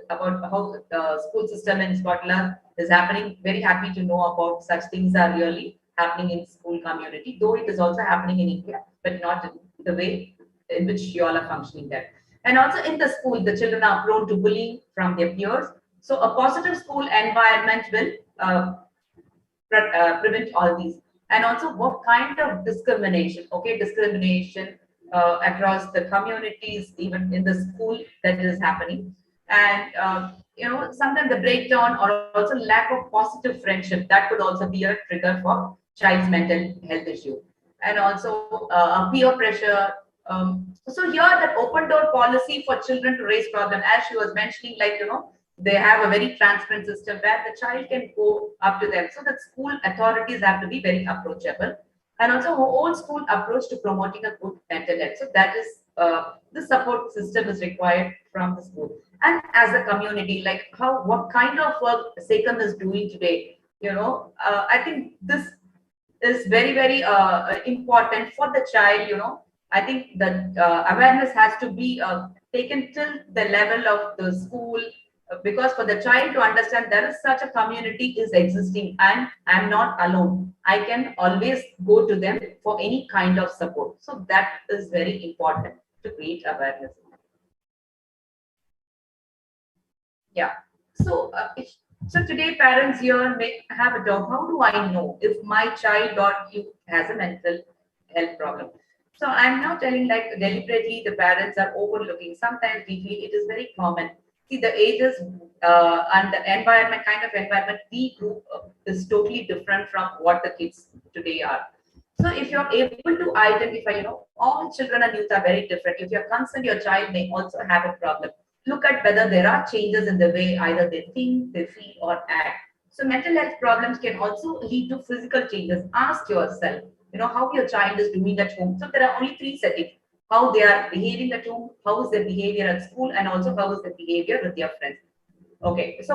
how the school system in Scotland is happening. Very happy to know about such things are really happening in school community, though it is also happening in India, but not in the way in which you all are functioning there. And also in the school, the children are prone to bullying from their peers. So a positive school environment will prevent all these. And also what kind of discrimination, okay, discrimination across the communities, even in the school, that is happening. And sometimes the breakdown or also lack of positive friendship, that could also be a trigger for child's mental health issue. And also peer pressure. So here that open door policy for children to raise problem, as she was mentioning, like they have a very transparent system where the child can go up to them. So that school authorities have to be very approachable. And also her own school approach to promoting a good mental health. So that is the support system is required from the school. And as a community, like what kind of work SACEM is doing today, I think this is very, very important for the child. I think that awareness has to be taken till the level of the school, because for the child to understand there is such a community is existing and I'm not alone. I can always go to them for any kind of support. So that is very important to create awareness. Yeah. So so today parents here may have a doubt. How do I know if my child or youth has a mental health problem? So I'm not telling like deliberately the parents are overlooking. Sometimes we feel it is very common. See, the ages and the environment, kind of environment we grew up is totally different from what the kids today are. So if you're able to identify, all children and youth are very different. If you're concerned, your child may also have a problem. Look at whether there are changes in the way either they think, they feel, or act. So mental health problems can also lead to physical changes. Ask yourself, how your child is doing at home. So there are only 3 settings: how they are behaving at home, how is their behavior at school, and also how is their behavior with their friends. Okay, so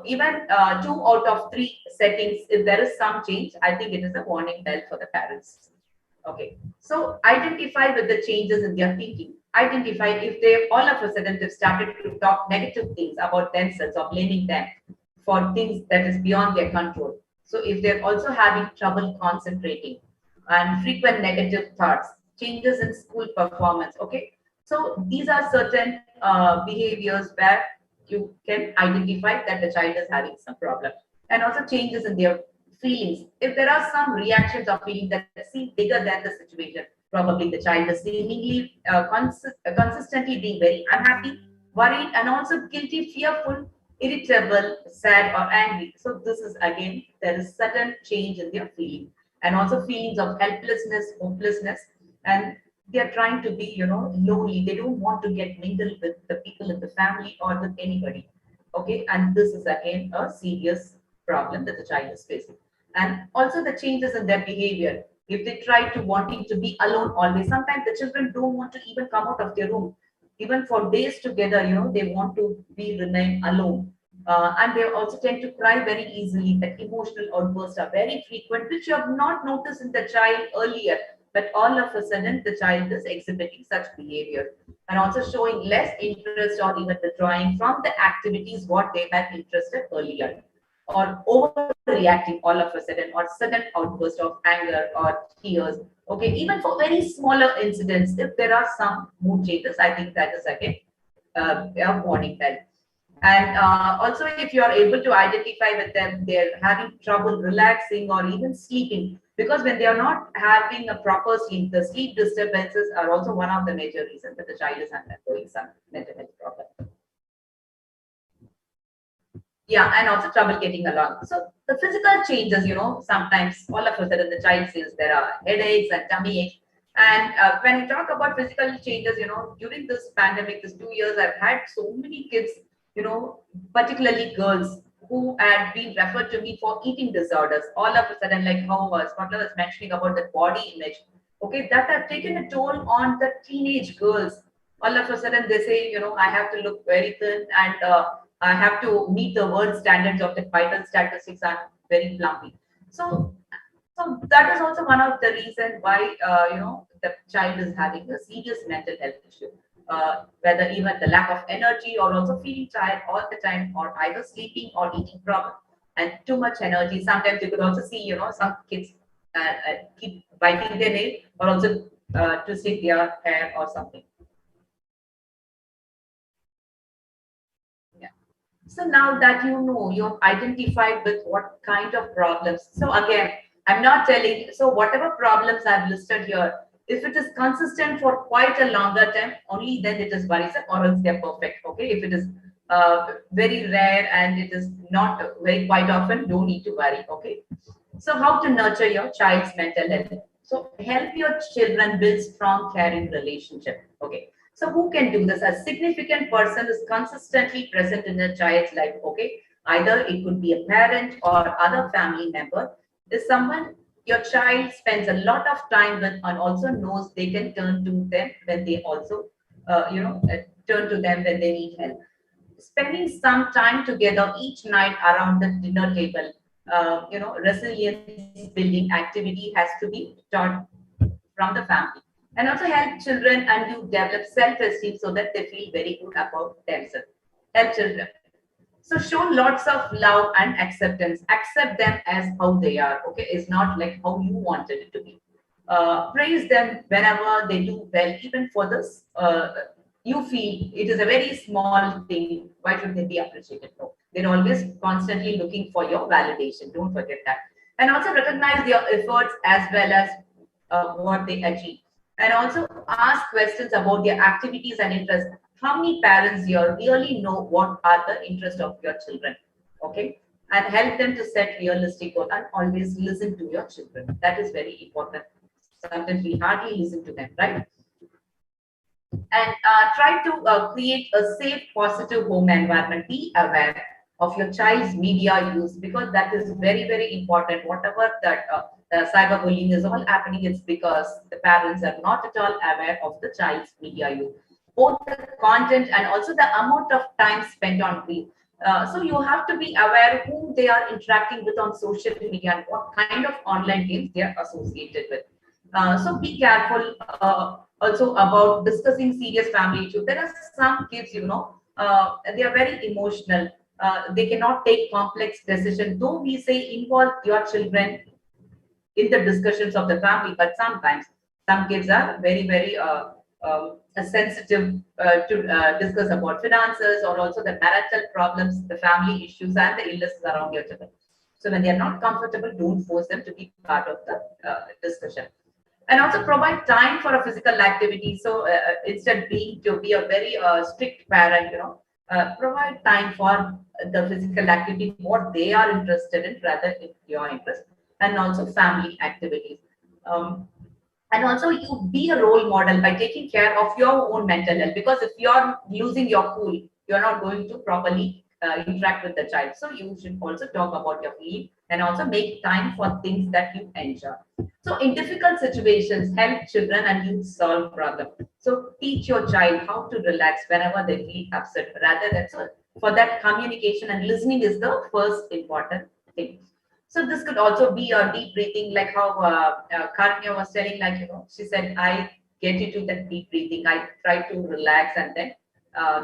even 2 out of 3 settings, if there is some change, I think it is a warning bell for the parents. Okay, so identify with the changes in their thinking. Identify if they all of a sudden they've started to talk negative things about themselves or blaming them for things that is beyond their control. So if they're also having trouble concentrating and frequent negative thoughts, changes in school performance. Okay, so these are certain behaviors where you can identify that the child is having some problem. And also changes in their feelings. If there are some reactions or feelings that seem bigger than the situation, probably the child is seemingly consistently being very unhappy, worried, and also guilty, fearful, irritable, sad, or angry. So this is again, there is sudden change in their feeling, and also feelings of helplessness, hopelessness, and they are trying to be, lonely. They don't want to get mingled with the people in the family or with anybody. Okay, and this is again a serious problem that the child is facing. And also the changes in their behavior. If they try to wanting to be alone always, sometimes the children don't want to even come out of their room, even for days together. They want to remain alone. And they also tend to cry very easily. That emotional outbursts are very frequent, which you have not noticed in the child earlier, but all of a sudden the child is exhibiting such behavior, and also showing less interest or even withdrawing from the activities what they had interested earlier, or overreacting all of a sudden, or sudden outburst of anger or tears. Okay, even for very smaller incidents, if there are some mood changes, I think that is again a warning bell. And also, if you are able to identify with them, they're having trouble relaxing or even sleeping, because when they are not having a proper sleep, the sleep disturbances are also one of the major reasons that the child is undergoing some mental health problem. Yeah, and also trouble getting along. So the physical changes, sometimes all of a sudden the child says there are headaches and tummy aches. And when you talk about physical changes, during this pandemic, this 2 years, I've had so many kids, particularly girls, who had been referred to me for eating disorders. All of a sudden, like how Scotland was mentioning about the body image, okay, that have taken a toll on the teenage girls. All of a sudden, they say, I have to look very thin, and I have to meet the world standards of the vital statistics are very plumpy. So that is also one of the reasons why the child is having a serious mental health issue. Whether even the lack of energy, or also feeling tired all the time, or either sleeping or eating problem, and too much energy. Sometimes you could also see, some kids keep biting their nail, or also twisting their hair or something. Yeah. So now that you've identified with what kind of problems. So again, I'm not telling, so whatever problems I've listed here, if it is consistent for quite a longer time, only then it is worrisome, or else they're perfect. Okay, if it is very rare and it is not very quite often, don't need to worry. Okay, so how to nurture your child's mental health? So help your children build strong, caring relationship. Okay, so who can do this? A significant person is consistently present in a child's life. Okay, either it could be a parent or other family member. Is someone your child spends a lot of time with, and also knows they can turn to them when they also, turn to them when they need help. Spending some time together each night around the dinner table, resilience building activity has to be taught from the family, and also help children and you develop self-esteem so that they feel very good about themselves. Help children. So show lots of love and acceptance. Accept them as how they are. Okay, it's not like how you wanted it to be. Praise them whenever they do well, even for this. You feel it is a very small thing. Why should they be appreciated? No, they're always constantly looking for your validation. Don't forget that. And also recognize their efforts as well as what they achieve. And also ask questions about their activities and interests. How many parents here really know what are the interests of your children? Okay, and help them to set realistic goals, and always listen to your children. That is very important. Sometimes we hardly listen to them, right? And try to create a safe, positive home environment. Be aware of your child's media use, because that is very, very important. Whatever that cyberbullying is all happening, it's because the parents are not at all aware of the child's media use, both the content and also the amount of time spent on read. So you have to be aware whom they are interacting with on social media and what kind of online games they are associated with. So be careful also about discussing serious family issues. There are some kids, they are very emotional. They cannot take complex decisions. Though we say involve your children in the discussions of the family, but sometimes some kids are very, very sensitive to discuss about finances or also the marital problems, the family issues, and the illnesses around your children. So when they are not comfortable, don't force them to be part of the discussion. And also provide time for a physical activity. So instead being to be a very strict parent, provide time for the physical activity, what they are interested in rather in your interest, and also family activities. And also you be a role model by taking care of your own mental health, because if you're losing your cool, you're not going to properly interact with the child. So you should also talk about your feeling and also make time for things that you enjoy. So in difficult situations, help children and youth solve problems. So teach your child how to relax whenever they feel upset, rather than, so for that communication and listening is the first important thing. So this could also be a deep breathing, like how Karnya was telling, like, she said, I get into that deep breathing. I try to relax and then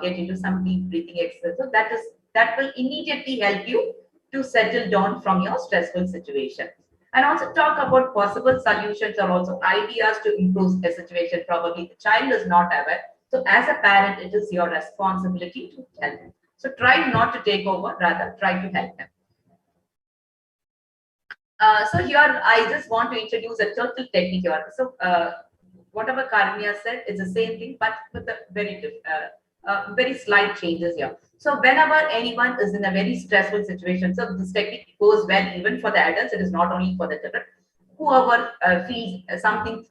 get into some deep breathing exercise. So that will immediately help you to settle down from your stressful situation. And also talk about possible solutions or also ideas to improve a situation. Probably the child is not aware. So as a parent, it is your responsibility to help them. So try not to take over, rather try to help them. So here, I just want to introduce a turtle technique here. So whatever Karmia said is the same thing, but with a very slight changes here. So whenever anyone is in a very stressful situation, so this technique goes well even for the adults. It is not only for the children. Whoever feels something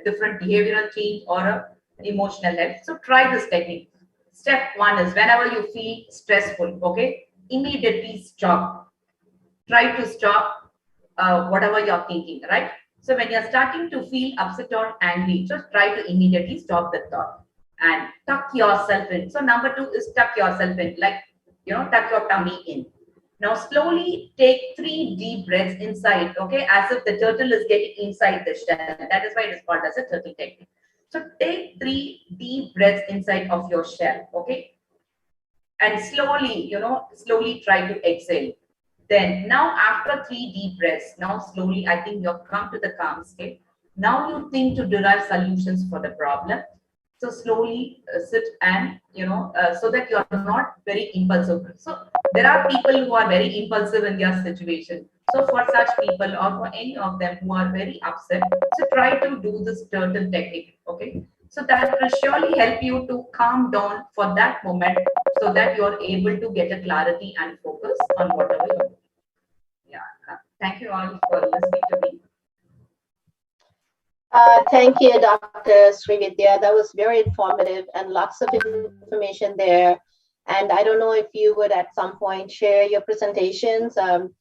different, behavioral change or emotional health. So try this technique. Step one is whenever you feel stressful, okay, immediately stop. Try to stop whatever you're thinking, right? So when you're starting to feel upset or angry, just try to immediately stop the thought and tuck yourself in. So number two is tuck yourself in, like, tuck your tummy in. Now slowly take 3 deep breaths inside, okay, as if the turtle is getting inside the shell. That is why it is called as a turtle technique. So take 3 deep breaths inside of your shell, okay, and slowly try to exhale. Then now after 3 deep breaths, now slowly I think you've come to the calm state. Now you think to derive solutions for the problem. So slowly sit and, so that you are not very impulsive. So there are people who are very impulsive in their situation. So for such people or for any of them who are very upset, so try to do this turtle technique, okay? So that will surely help you to calm down for that moment, so that you are able to get a clarity and focus on whatever you're doing. Yeah. Thank you all for listening to me. Thank you, Dr. Srividya. That was very informative and lots of information there. And I don't know if you would at some point share your presentations.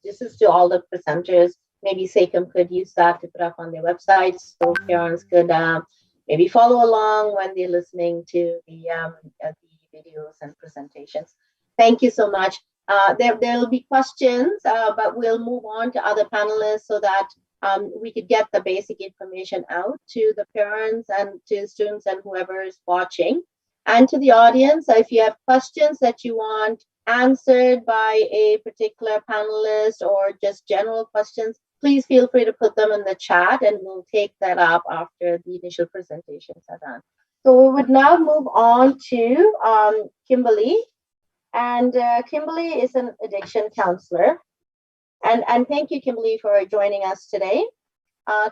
This is to all the presenters. Maybe SACEM could use that to put up on their website, so parents could maybe follow along when they're listening to the videos and presentations. Thank you so much. There will be questions, but we'll move on to other panelists so that we could get the basic information out to the parents and to students and whoever is watching. And to the audience, if you have questions that you want answered by a particular panelist or just general questions, please feel free to put them in the chat and we'll take that up after the initial presentations are done. So we would now move on to Kimberly. And Kimberly is an addiction counselor. And thank you, Kimberly, for joining us today.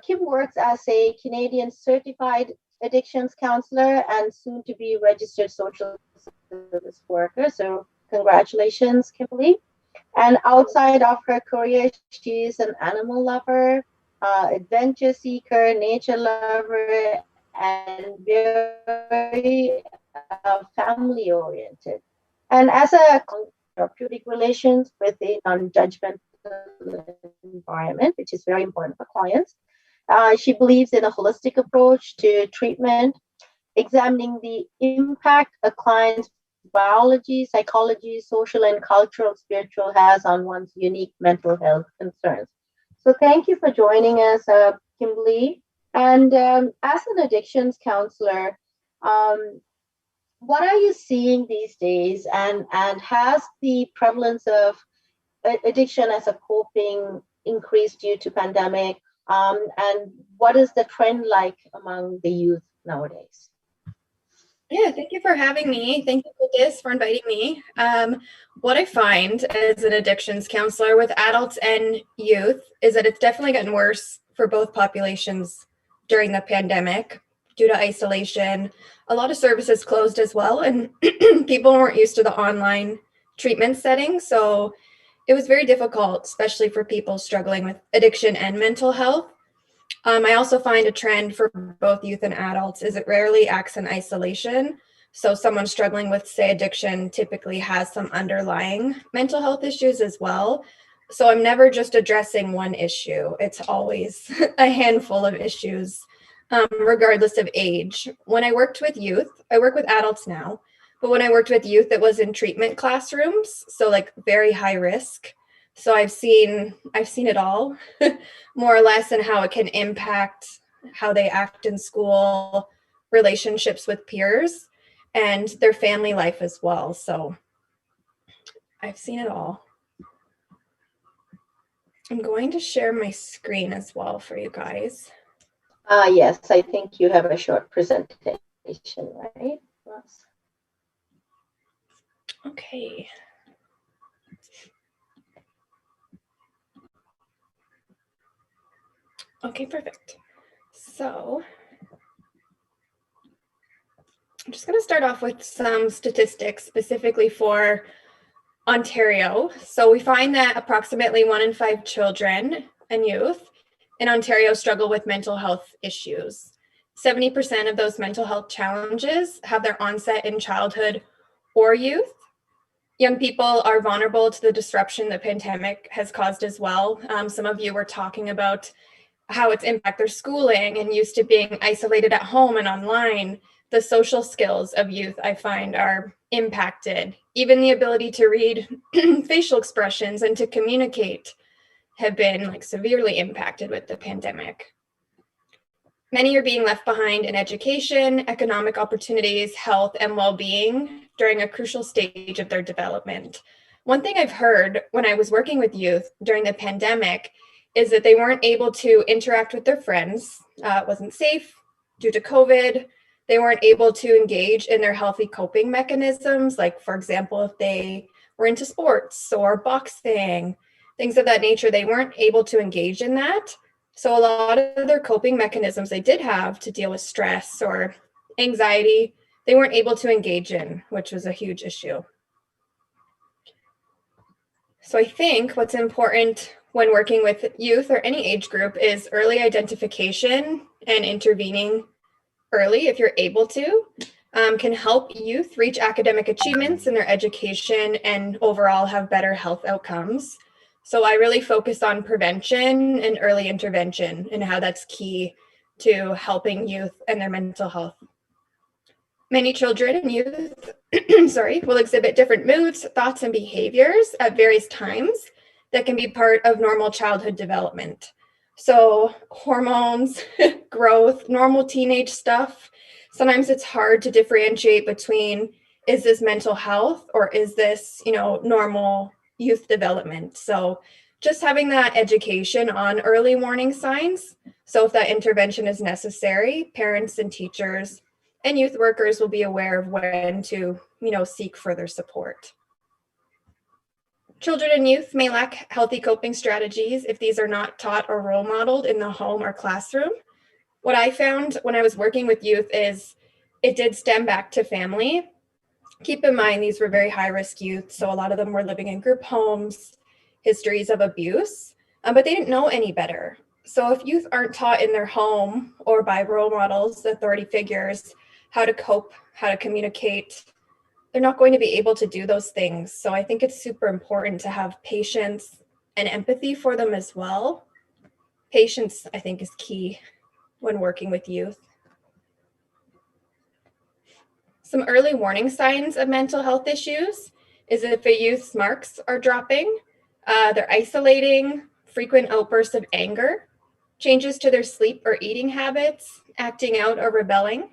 Kim works as a Canadian certified addictions counselor and soon to be registered social service worker. So congratulations, Kimberly. And outside of her career, she is an animal lover, adventure seeker, nature lover, and very family oriented. And as a therapeutic relations with a non-judgmental environment, which is very important for clients. She believes in a holistic approach to treatment, examining the impact a client's biology, psychology, social and cultural, spiritual has on one's unique mental health concerns. So thank you for joining us, Kimberly. And as an addictions counselor, what are you seeing these days? And has the prevalence of addiction as a coping increased due to pandemic? And what is the trend like among the youth nowadays? Yeah, thank you for having me. Thank you for this, for inviting me. What I find as an addictions counselor with adults and youth is that it's definitely gotten worse for both populations during the pandemic due to isolation. A lot of services closed as well, and people weren't used to the online treatment setting. So it was very difficult, especially for people struggling with addiction and mental health. I also find a trend for both youth and adults is it rarely acts in isolation. So someone struggling with, say, addiction typically has some underlying mental health issues as well. So I'm never just addressing one issue. It's always a handful of issues, regardless of age. When I worked with youth, I work with adults now, but when I worked with youth, it was in treatment classrooms, so like very high risk. So I've seen it all. More or less, and how it can impact how they act in school, relationships with peers, and their family life as well. So I've seen it all. I'm going to share my screen as well for you guys. Yes, I think you have a short presentation, right? Okay. Okay, perfect. So I'm just going to start off with some statistics specifically for Ontario. So we find that approximately 1 in 5 children and youth in Ontario struggle with mental health issues. 70% of those mental health challenges have their onset in childhood or youth. Young people are vulnerable to the disruption the pandemic has caused as well. Some of you were talking about how it's impacted their schooling and used to being isolated at home and online. The social skills of youth, I find, are impacted. Even the ability to read facial expressions and to communicate have been severely impacted with the pandemic. Many are being left behind in education, economic opportunities, health, and well-being during a crucial stage of their development. One thing I've heard when I was working with youth during the pandemic is that they weren't able to interact with their friends. It wasn't safe due to COVID. They weren't able to engage in their healthy coping mechanisms, like, for example, if they were into sports or boxing, things of that nature, they weren't able to engage in that. So a lot of their coping mechanisms they did have to deal with stress or anxiety, they weren't able to engage in, which was a huge issue. So I think what's important when working with youth or any age group is early identification and intervening early, if you're able to, can help youth reach academic achievements in their education and overall have better health outcomes. So I really focus on prevention and early intervention and how that's key to helping youth and their mental health. Many children and youth will exhibit different moods, thoughts, and behaviors at various times that can be part of normal childhood development. So hormones, growth, normal teenage stuff. Sometimes it's hard to differentiate between, is this mental health or is this, normal youth development? So just having that education on early warning signs. So if that intervention is necessary, parents and teachers and youth workers will be aware of when to, seek further support. Children and youth may lack healthy coping strategies if these are not taught or role modeled in the home or classroom. What I found when I was working with youth is it did stem back to family. Keep in mind, these were very high-risk youth, so a lot of them were living in group homes, histories of abuse, but they didn't know any better. So if youth aren't taught in their home or by role models, authority figures, how to cope, how to communicate, they're not going to be able to do those things. So I think it's super important to have patience and empathy for them as well. Patience, I think, is key when working with youth. Some early warning signs of mental health issues is if a youth's marks are dropping, they're isolating, frequent outbursts of anger, changes to their sleep or eating habits, acting out or rebelling,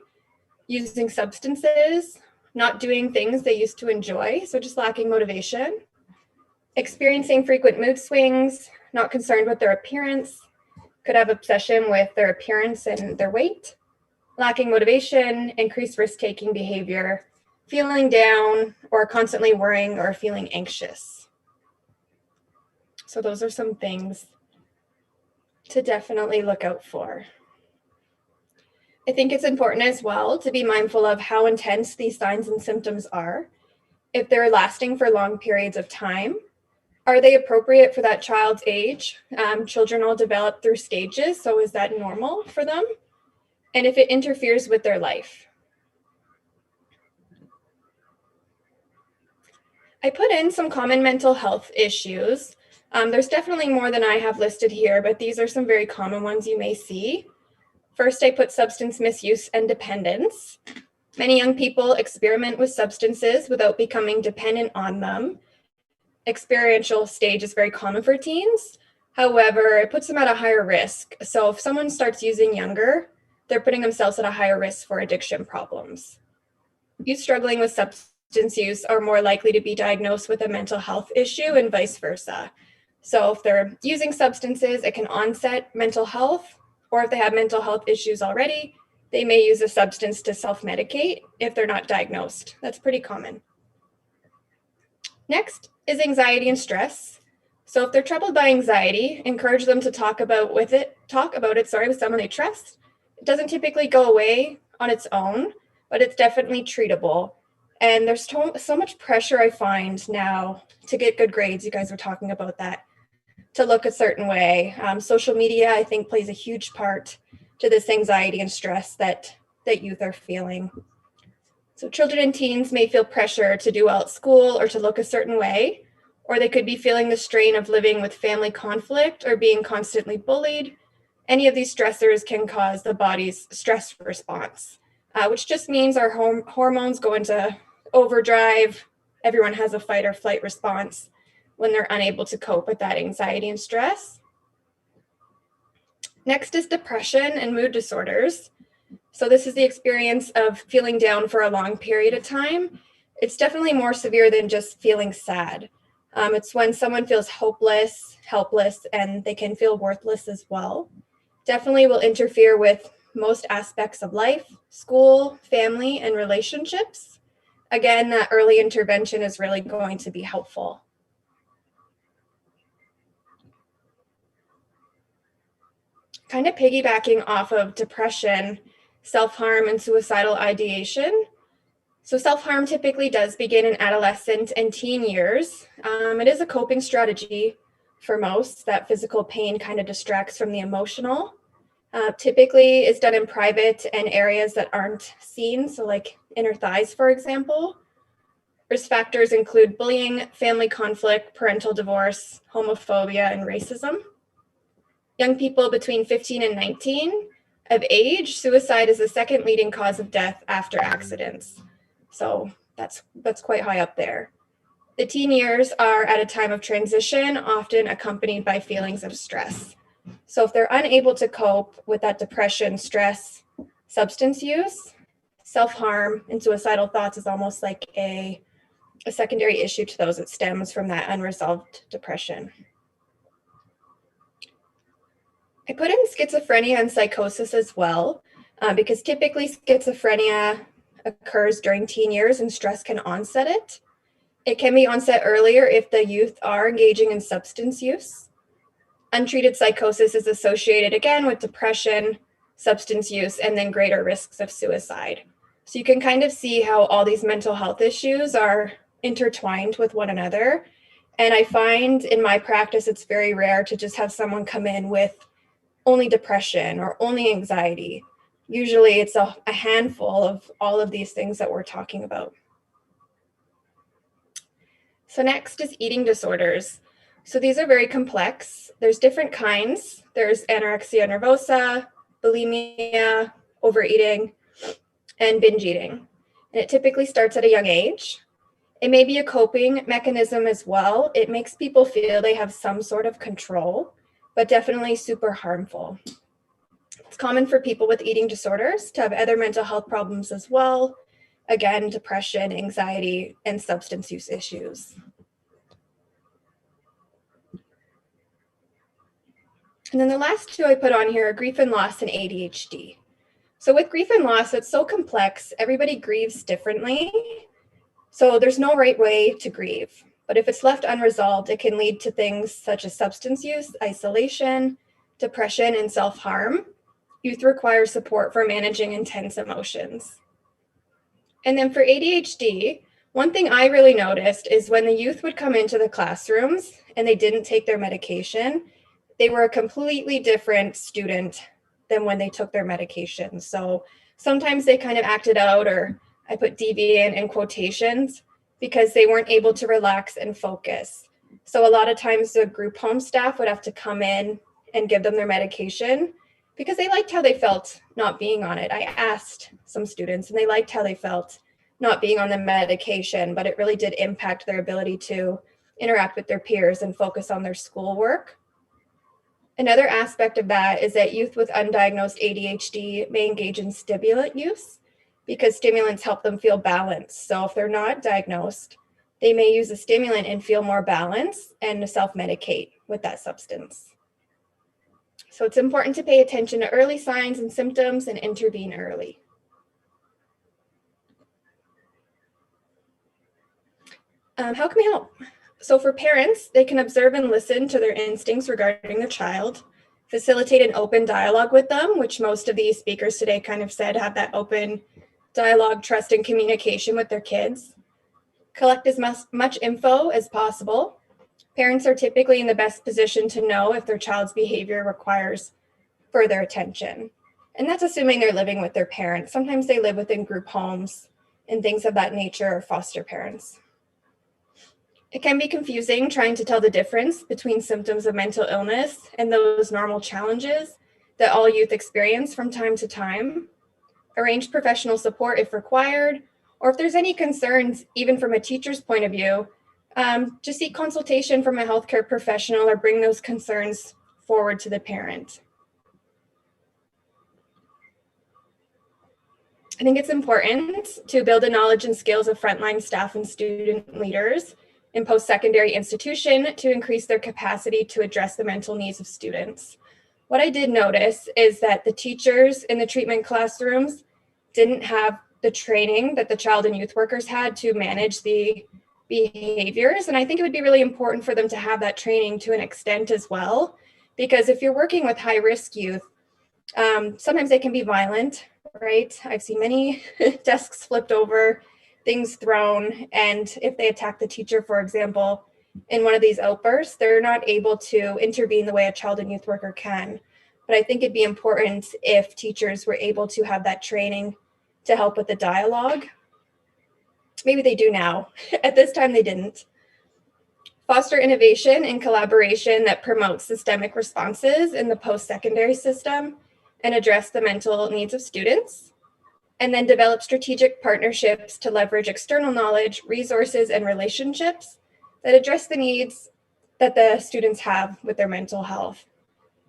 using substances, not doing things they used to enjoy, so just lacking motivation, experiencing frequent mood swings, not concerned with their appearance, could have obsession with their appearance and their weight, lacking motivation, increased risk-taking behavior, feeling down, or constantly worrying or feeling anxious. So those are some things to definitely look out for. I think it's important as well to be mindful of how intense these signs and symptoms are. If they're lasting for long periods of time, are they appropriate for that child's age? Children all develop through stages, so is that normal for them? And if it interferes with their life. I put in some common mental health issues. There's definitely more than I have listed here, but these are some very common ones you may see. First, I put substance misuse and dependence. Many young people experiment with substances without becoming dependent on them. Experiential stage is very common for teens. However, it puts them at a higher risk. So if someone starts using younger, they're putting themselves at a higher risk for addiction problems. Youth struggling with substance use are more likely to be diagnosed with a mental health issue and vice versa. So if they're using substances, it can onset mental health, or if they have mental health issues already, they may use a substance to self-medicate if they're not diagnosed. That's pretty common. Next is anxiety and stress. So if they're troubled by anxiety, encourage them to talk about it with someone they trust. It doesn't typically go away on its own, but it's definitely treatable. And there's so much pressure I find now to get good grades. You guys were talking about that, to look a certain way. Social media, I think, plays a huge part to this anxiety and stress that youth are feeling. So children and teens may feel pressure to do well at school or to look a certain way, or they could be feeling the strain of living with family conflict or being constantly bullied. Any of these stressors can cause the body's stress response, which just means our hormones go into overdrive. Everyone has a fight or flight response when they're unable to cope with that anxiety and stress. Next is depression and mood disorders. So this is the experience of feeling down for a long period of time. It's definitely more severe than just feeling sad. It's when someone feels hopeless, helpless, and they can feel worthless as well. Definitely will interfere with most aspects of life, school, family, and relationships. Again, that early intervention is really going to be helpful. Kind of piggybacking off of depression, self-harm, and suicidal ideation. So self-harm typically does begin in adolescent and teen years. It is a coping strategy for most. That physical pain kind of distracts from the emotional. Typically is done in private and areas that aren't seen, so like inner thighs, for example. Risk factors include bullying, family conflict, parental divorce, homophobia, and racism. Young people between 15 and 19 of age, suicide is the second leading cause of death after accidents. So that's quite high up there. The teen years are at a time of transition, often accompanied by feelings of stress. So if they're unable to cope with that depression, stress, substance use, self-harm, and suicidal thoughts is almost like a secondary issue to those. It stems from that unresolved depression. I put in schizophrenia and psychosis as well, because typically schizophrenia occurs during teen years and stress can onset it. It can be onset earlier if the youth are engaging in substance use. Untreated psychosis is associated again with depression, substance use, and then greater risks of suicide. So you can kind of see how all these mental health issues are intertwined with one another. And I find in my practice, it's very rare to just have someone come in with only depression or only anxiety. Usually it's a handful of all of these things that we're talking about. So next is eating disorders. So these are very complex. There's different kinds. There's anorexia nervosa, bulimia, overeating, and binge eating. And it typically starts at a young age. It may be a coping mechanism as well. It makes people feel they have some sort of control, but definitely super harmful. It's common for people with eating disorders to have other mental health problems as well. Again, depression, anxiety, and substance use issues. And then the last two I put on here are grief and loss and ADHD. So with grief and loss, it's so complex. Everybody grieves differently. So there's no right way to grieve. But if it's left unresolved, it can lead to things such as substance use, isolation, depression, and self-harm. Youth require support for managing intense emotions. And then for ADHD, one thing I really noticed is when the youth would come into the classrooms and they didn't take their medication, they were a completely different student than when they took their medication. So sometimes they kind of acted out, or I put deviant in quotations, because they weren't able to relax and focus. So a lot of times the group home staff would have to come in and give them their medication because they liked how they felt not being on it. I asked some students and they liked how they felt not being on the medication, but it really did impact their ability to interact with their peers and focus on their schoolwork. Another aspect of that is that youth with undiagnosed ADHD may engage in stimulant use because stimulants help them feel balanced. So if they're not diagnosed, they may use a stimulant and feel more balanced and self-medicate with that substance. So it's important to pay attention to early signs and symptoms and intervene early. How can we help? So for parents, they can observe and listen to their instincts regarding their child, facilitate an open dialogue with them, which most of these speakers today kind of said have that open dialogue, trust, and communication with their kids. Collect as much info as possible. Parents are typically in the best position to know if their child's behavior requires further attention. And that's assuming they're living with their parents. Sometimes they live within group homes and things of that nature, or foster parents. It can be confusing trying to tell the difference between symptoms of mental illness and those normal challenges that all youth experience from time to time. Arrange professional support if required, or if there's any concerns, even from a teacher's point of view, just seek consultation from a healthcare professional or bring those concerns forward to the parent. I think it's important to build the knowledge and skills of frontline staff and student leaders in post-secondary institution to increase their capacity to address the mental needs of students. What I did notice is that the teachers in the treatment classrooms didn't have the training that the child and youth workers had to manage the behaviors. And I think it would be really important for them to have that training to an extent as well, because if you're working with high-risk youth, sometimes they can be violent, right? I've seen many desks flipped over, things thrown, and if they attack the teacher, for example, in one of these outbursts, they're not able to intervene the way a child and youth worker can. But I think it'd be important if teachers were able to have that training to help with the dialogue. Maybe they do now. At this time, they didn't. Foster innovation and collaboration that promotes systemic responses in the post-secondary system and address the mental needs of students. And then develop strategic partnerships to leverage external knowledge, resources, and relationships that address the needs that the students have with their mental health.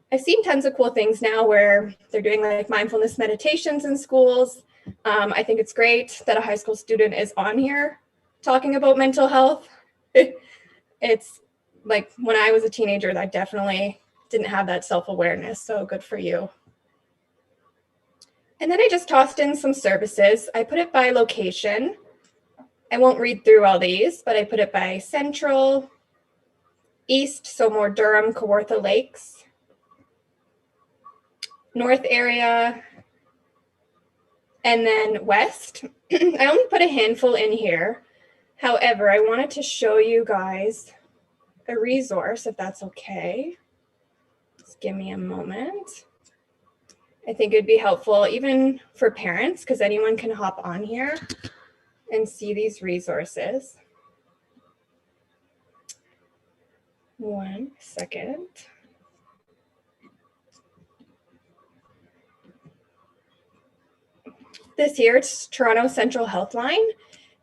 I've seen tons of cool things now where they're doing like mindfulness meditations in schools. I think it's great that a high school student is on here talking about mental health. It's like when I was a teenager, I definitely didn't have that self-awareness, so good for you. And then I just tossed in some services. I put it by location. I won't read through all these, but I put it by Central, East, so more Durham, Kawartha Lakes, North area, and then West. I only put a handful in here. However, I wanted to show you guys a resource, if that's okay. Just give me a moment. I think it'd be helpful even for parents because anyone can hop on here and see these resources. 1 second. This here, it's Toronto Central Healthline,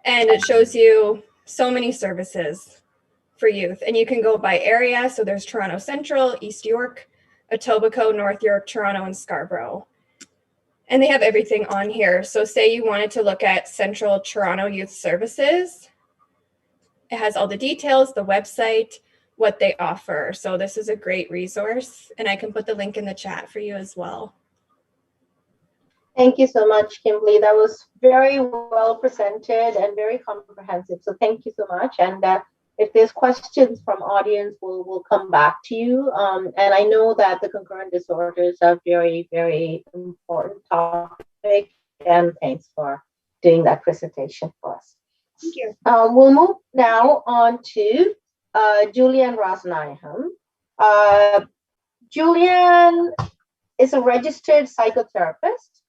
and it shows you so many services for youth. And you can go by area. So there's Toronto Central, East York, Etobicoke, North York, Toronto, and Scarborough. And they have everything on here. So say you wanted to look at Central Toronto Youth Services. It has all the details, the website, what they offer. So this is a great resource. And I can put the link in the chat for you as well. Thank you so much, Kimberly. That was very well presented and very comprehensive. So thank you so much. And if there's questions from audience, we'll come back to you. And I know that the concurrent disorders are very, very important topic. And thanks for doing that presentation for us. Thank you. We'll move now on to Julian Rosniham. Julian is a registered psychotherapist,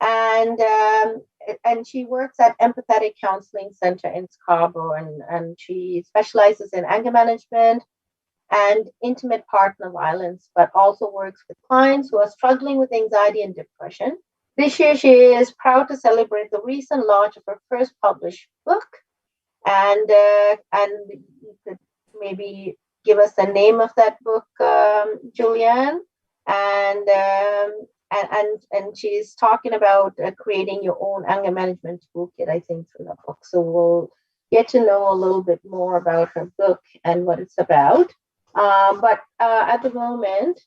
and she works at Empathetic Counseling Center in Scarborough, and she specializes in anger management and intimate partner violence, but also works with clients who are struggling with anxiety and depression. This year, she is proud to celebrate the recent launch of her first published book, and you could maybe give us the name of that book, Julianne, and she's talking about creating your own anger management toolkit, I think, through the book. So we'll get to know a little bit more about her book and what it's about. But at the moment,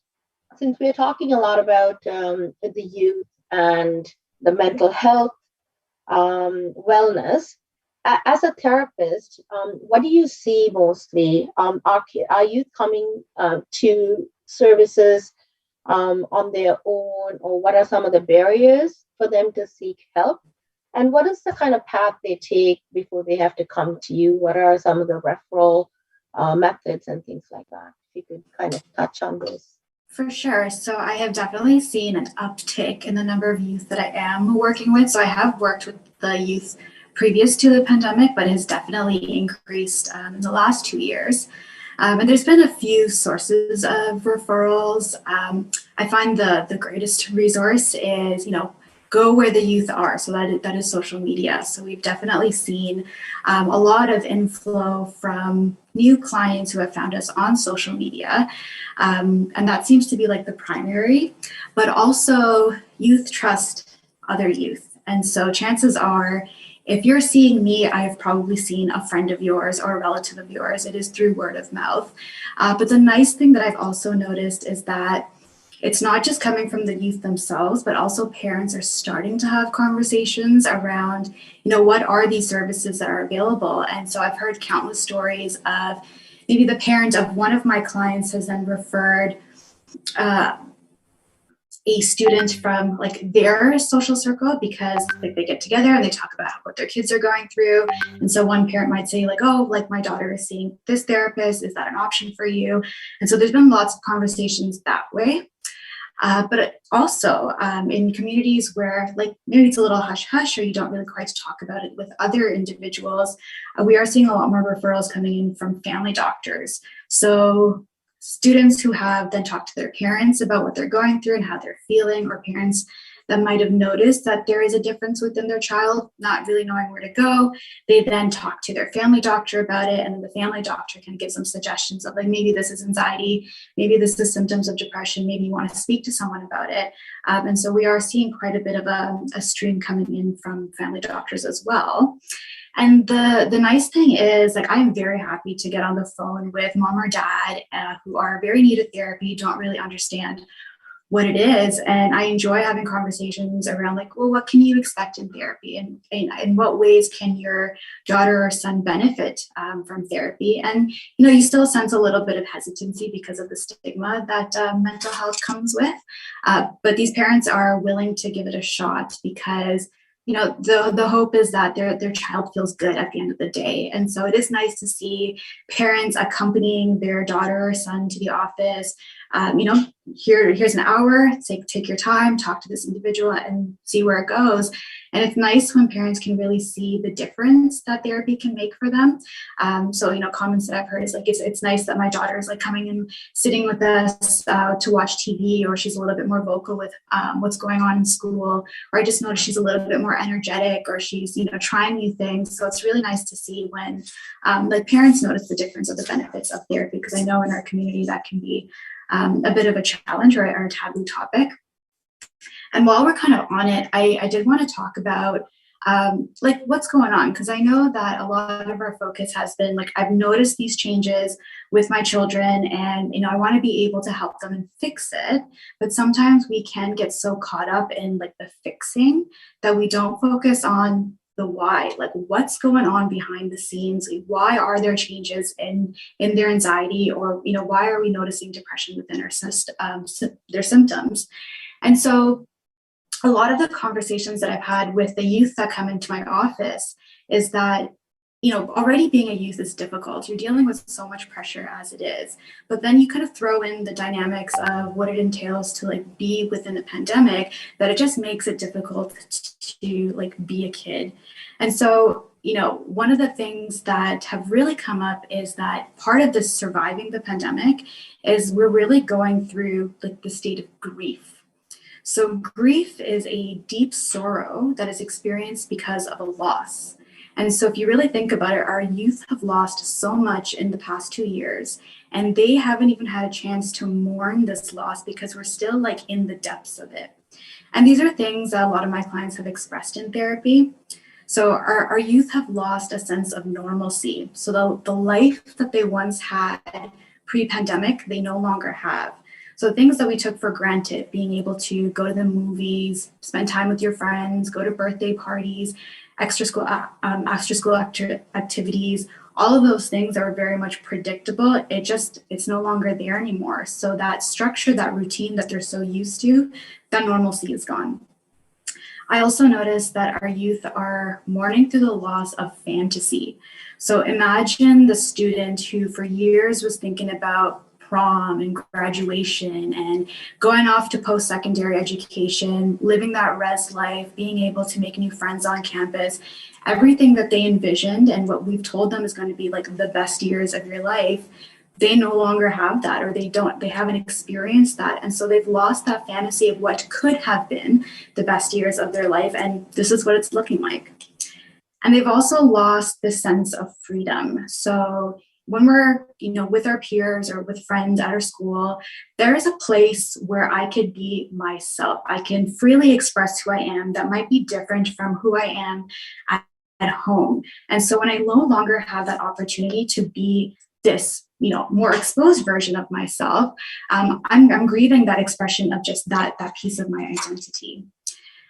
since we're talking a lot about the youth and the mental health wellness, as a therapist, what do you see mostly? Are youth coming to services on their own, or what are some of the barriers for them to seek help? And what is the kind of path they take before they have to come to you? What are some of the referral methods and things like that? If you could kind of touch on this. For sure. So I have definitely seen an uptick in the number of youth that I am working with. So I have worked with the youth previous to the pandemic, but it has definitely increased in the last 2 years. And there's been a few sources of referrals. I find the greatest resource is, go where the youth are. So that is social media. So we've definitely seen a lot of inflow from new clients who have found us on social media. And that seems to be like the primary, but also youth trust other youth. And so chances are, if you're seeing me, I've probably seen a friend of yours or a relative of yours. It is through word of mouth. But the nice thing that I've also noticed is that it's not just coming from the youth themselves, but also parents are starting to have conversations around, what are these services that are available? And so I've heard countless stories of maybe the parent of one of my clients has then referred a student from their social circle, because they get together and they talk about what their kids are going through. And so one parent might say my daughter is seeing this therapist. Is that an option for you? And so there's been lots of conversations that way. But also in communities where maybe it's a little hush hush, or you don't really quite talk about it with other individuals, we are seeing a lot more referrals coming in from family doctors. So students who have then talked to their parents about what they're going through and how they're feeling, or parents that might have noticed that there is a difference within their child, not really knowing where to go. They then talk to their family doctor about it, and then the family doctor can give some suggestions of maybe this is anxiety, maybe this is symptoms of depression, maybe you want to speak to someone about it. And so we are seeing quite a bit of a stream coming in from family doctors as well. And the nice thing is, I am very happy to get on the phone with mom or dad who are very new to therapy, don't really understand what it is. And I enjoy having conversations around what can you expect in therapy, and in what ways can your daughter or son benefit from therapy? And, you still sense a little bit of hesitancy because of the stigma that mental health comes with. But these parents are willing to give it a shot because the hope is that their child feels good at the end of the day. And so it is nice to see parents accompanying their daughter or son to the office. Here's an hour, take your time, talk to this individual and see where it goes. And it's nice when parents can really see the difference that therapy can make for them. So, comments that I've heard is it's nice that my daughter is coming and sitting with us to watch TV, or she's a little bit more vocal with what's going on in school, or I just noticed she's a little bit more energetic, or she's, trying new things. So it's really nice to see when parents notice the difference of the benefits of therapy, because I know in our community that can be a bit of a challenge or a taboo topic. And while we're kind of on it, I did want to talk about like what's going on? Because I know that a lot of our focus has been like, I've noticed these changes with my children and, you know, I want to be able to help them and fix it. But sometimes we can get so caught up in like the fixing that we don't focus on the why, like what's going on behind the scenes. Like, why are there changes in their anxiety, or, you know, why are we noticing depression within their symptoms? And so a lot of the conversations that I've had with the youth that come into my office is that, you know, already being a youth is difficult. You're dealing with so much pressure as it is, but then you kind of throw in the dynamics of what it entails to like be within the pandemic, that it just makes it difficult to like be a kid. And so, you know, one of the things that have really come up is that part of this surviving the pandemic is we're really going through like the state of grief. So grief is a deep sorrow that is experienced because of a loss. And so if you really think about it, our youth have lost so much in the past 2 years, and they haven't even had a chance to mourn this loss because we're still like in the depths of it. And these are things that a lot of my clients have expressed in therapy. So our youth have lost a sense of normalcy. So the life that they once had pre-pandemic, they no longer have. So things that we took for granted, being able to go to the movies, spend time with your friends, go to birthday parties, extra school activities, all of those things are very much predictable. It's no longer there anymore. So that structure, that routine that they're so used to, that normalcy is gone. I also noticed that our youth are mourning through the loss of fantasy. So imagine the student who for years was thinking about prom and graduation and going off to post-secondary education, living that res life, being able to make new friends on campus, everything that they envisioned and what we've told them is going to be like the best years of your life, they no longer have that, or they haven't experienced that. And so they've lost that fantasy of what could have been the best years of their life. And this is what it's looking like. And they've also lost the sense of freedom. So when we're, you know, with our peers or with friends at our school, there is a place where I could be myself. I can freely express who I am that might be different from who I am at home. And so when I no longer have that opportunity to be this, you know, more exposed version of myself, I'm grieving that expression of just that piece of my identity.